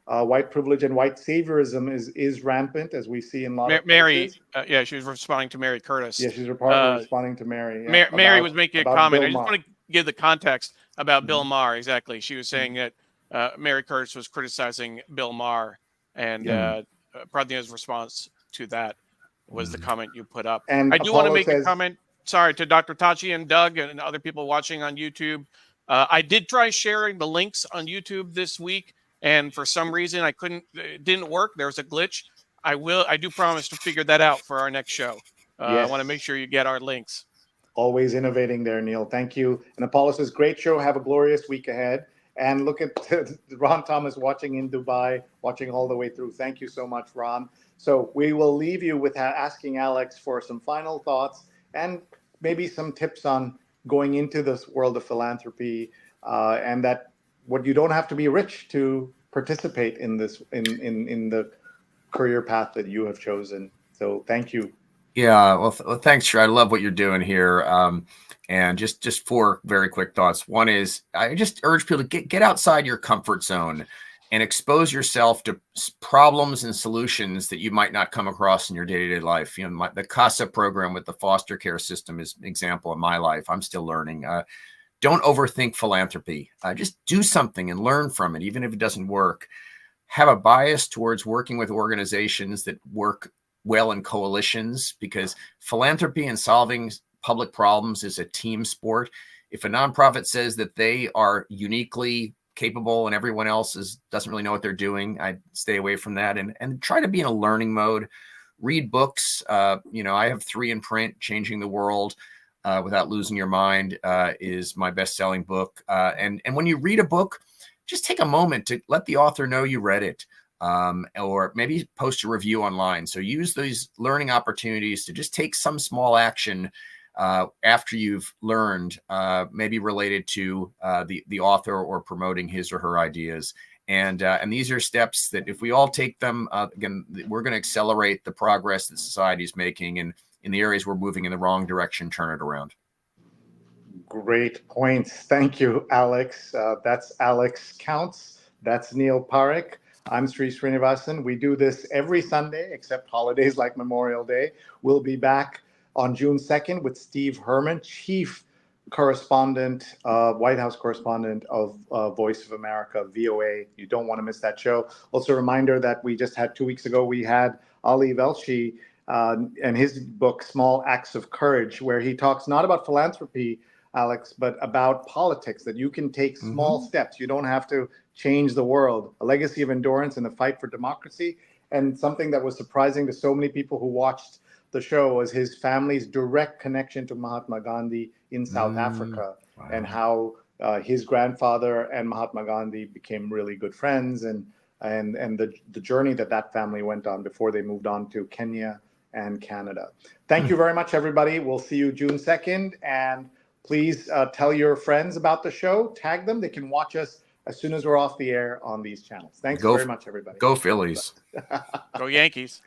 white privilege and white saviorism is rampant, as we see in a lot of Mary, places. yeah, she was responding to Mary Curtis. Yeah, she's responding to Mary. Yeah, Mary was making a comment. I just Maher. want to give the context about Bill Maher. Exactly. She was saying that Mary Curtis was criticizing Bill Maher, and Pradnya's response to that was the comment you put up. And I do want to make a comment, sorry, to Dr. Tachi and Doug and other people watching on YouTube. I did try sharing the links on YouTube this week, and for some reason it didn't work. There was a glitch. I do promise to figure that out for our next show. I want to make sure you get our links. Always innovating there, Neil. Thank you. And Apollo says, great show. Have a glorious week ahead. And look at Ron Thomas watching in Dubai, watching all the way through. Thank you so much, Ron. So we will leave you with asking Alex for some final thoughts and maybe some tips on going into this world of philanthropy, and that what you don't have to be rich to participate in this in the career path that you have chosen. So thank you. Yeah, well, thanks. I love what you're doing here. And just four very quick thoughts. One is, I just urge people to get outside your comfort zone and expose yourself to problems and solutions that you might not come across in your day-to-day life. The CASA program with the foster care system is an example of my life. I'm still learning. Don't overthink philanthropy. Just do something and learn from it, even if it doesn't work. Have a bias towards working with organizations that work well in coalitions, because philanthropy and solving public problems is a team sport. If a nonprofit says that they are uniquely capable and everyone else doesn't really know what they're doing, I'd stay away from that, and try to be in a learning mode. Read books. I have 3 in print. Changing the World Without Losing Your Mind is my best-selling book. And when you read a book, just take a moment to let the author know you read it. Or maybe post a review online. So use these learning opportunities to just take some small action after you've learned, maybe related to the author or promoting his or her ideas. And these are steps that if we all take them, again, we're going to accelerate the progress that society is making, and in the areas we're moving in the wrong direction, turn it around. Great points. Thank you, Alex. That's Alex Counts. That's Neil Parekh. I'm Sri Srinivasan. We do this every Sunday, except holidays like Memorial Day. We'll be back on June 2nd with Steve Herman, Chief Correspondent, White House Correspondent of Voice of America, VOA. You don't want to miss that show. Also a reminder that we just had 2 weeks ago, we had Ali Velshi and his book, Small Acts of Courage, where he talks not about philanthropy, Alex, but about politics, that you can take small steps. You don't have to change the world. A legacy of endurance in the fight for democracy. And something that was surprising to so many people who watched the show was his family's direct connection to Mahatma Gandhi in South Africa. Wow. And how his grandfather and Mahatma Gandhi became really good friends, and the journey that family went on before they moved on to Kenya and Canada. Thank you very much, everybody. We'll see you June 2nd. And please tell your friends about the show. Tag them. They can watch us as soon as we're off the air on these channels. Thanks very much, everybody. Go Phillies. Go Yankees.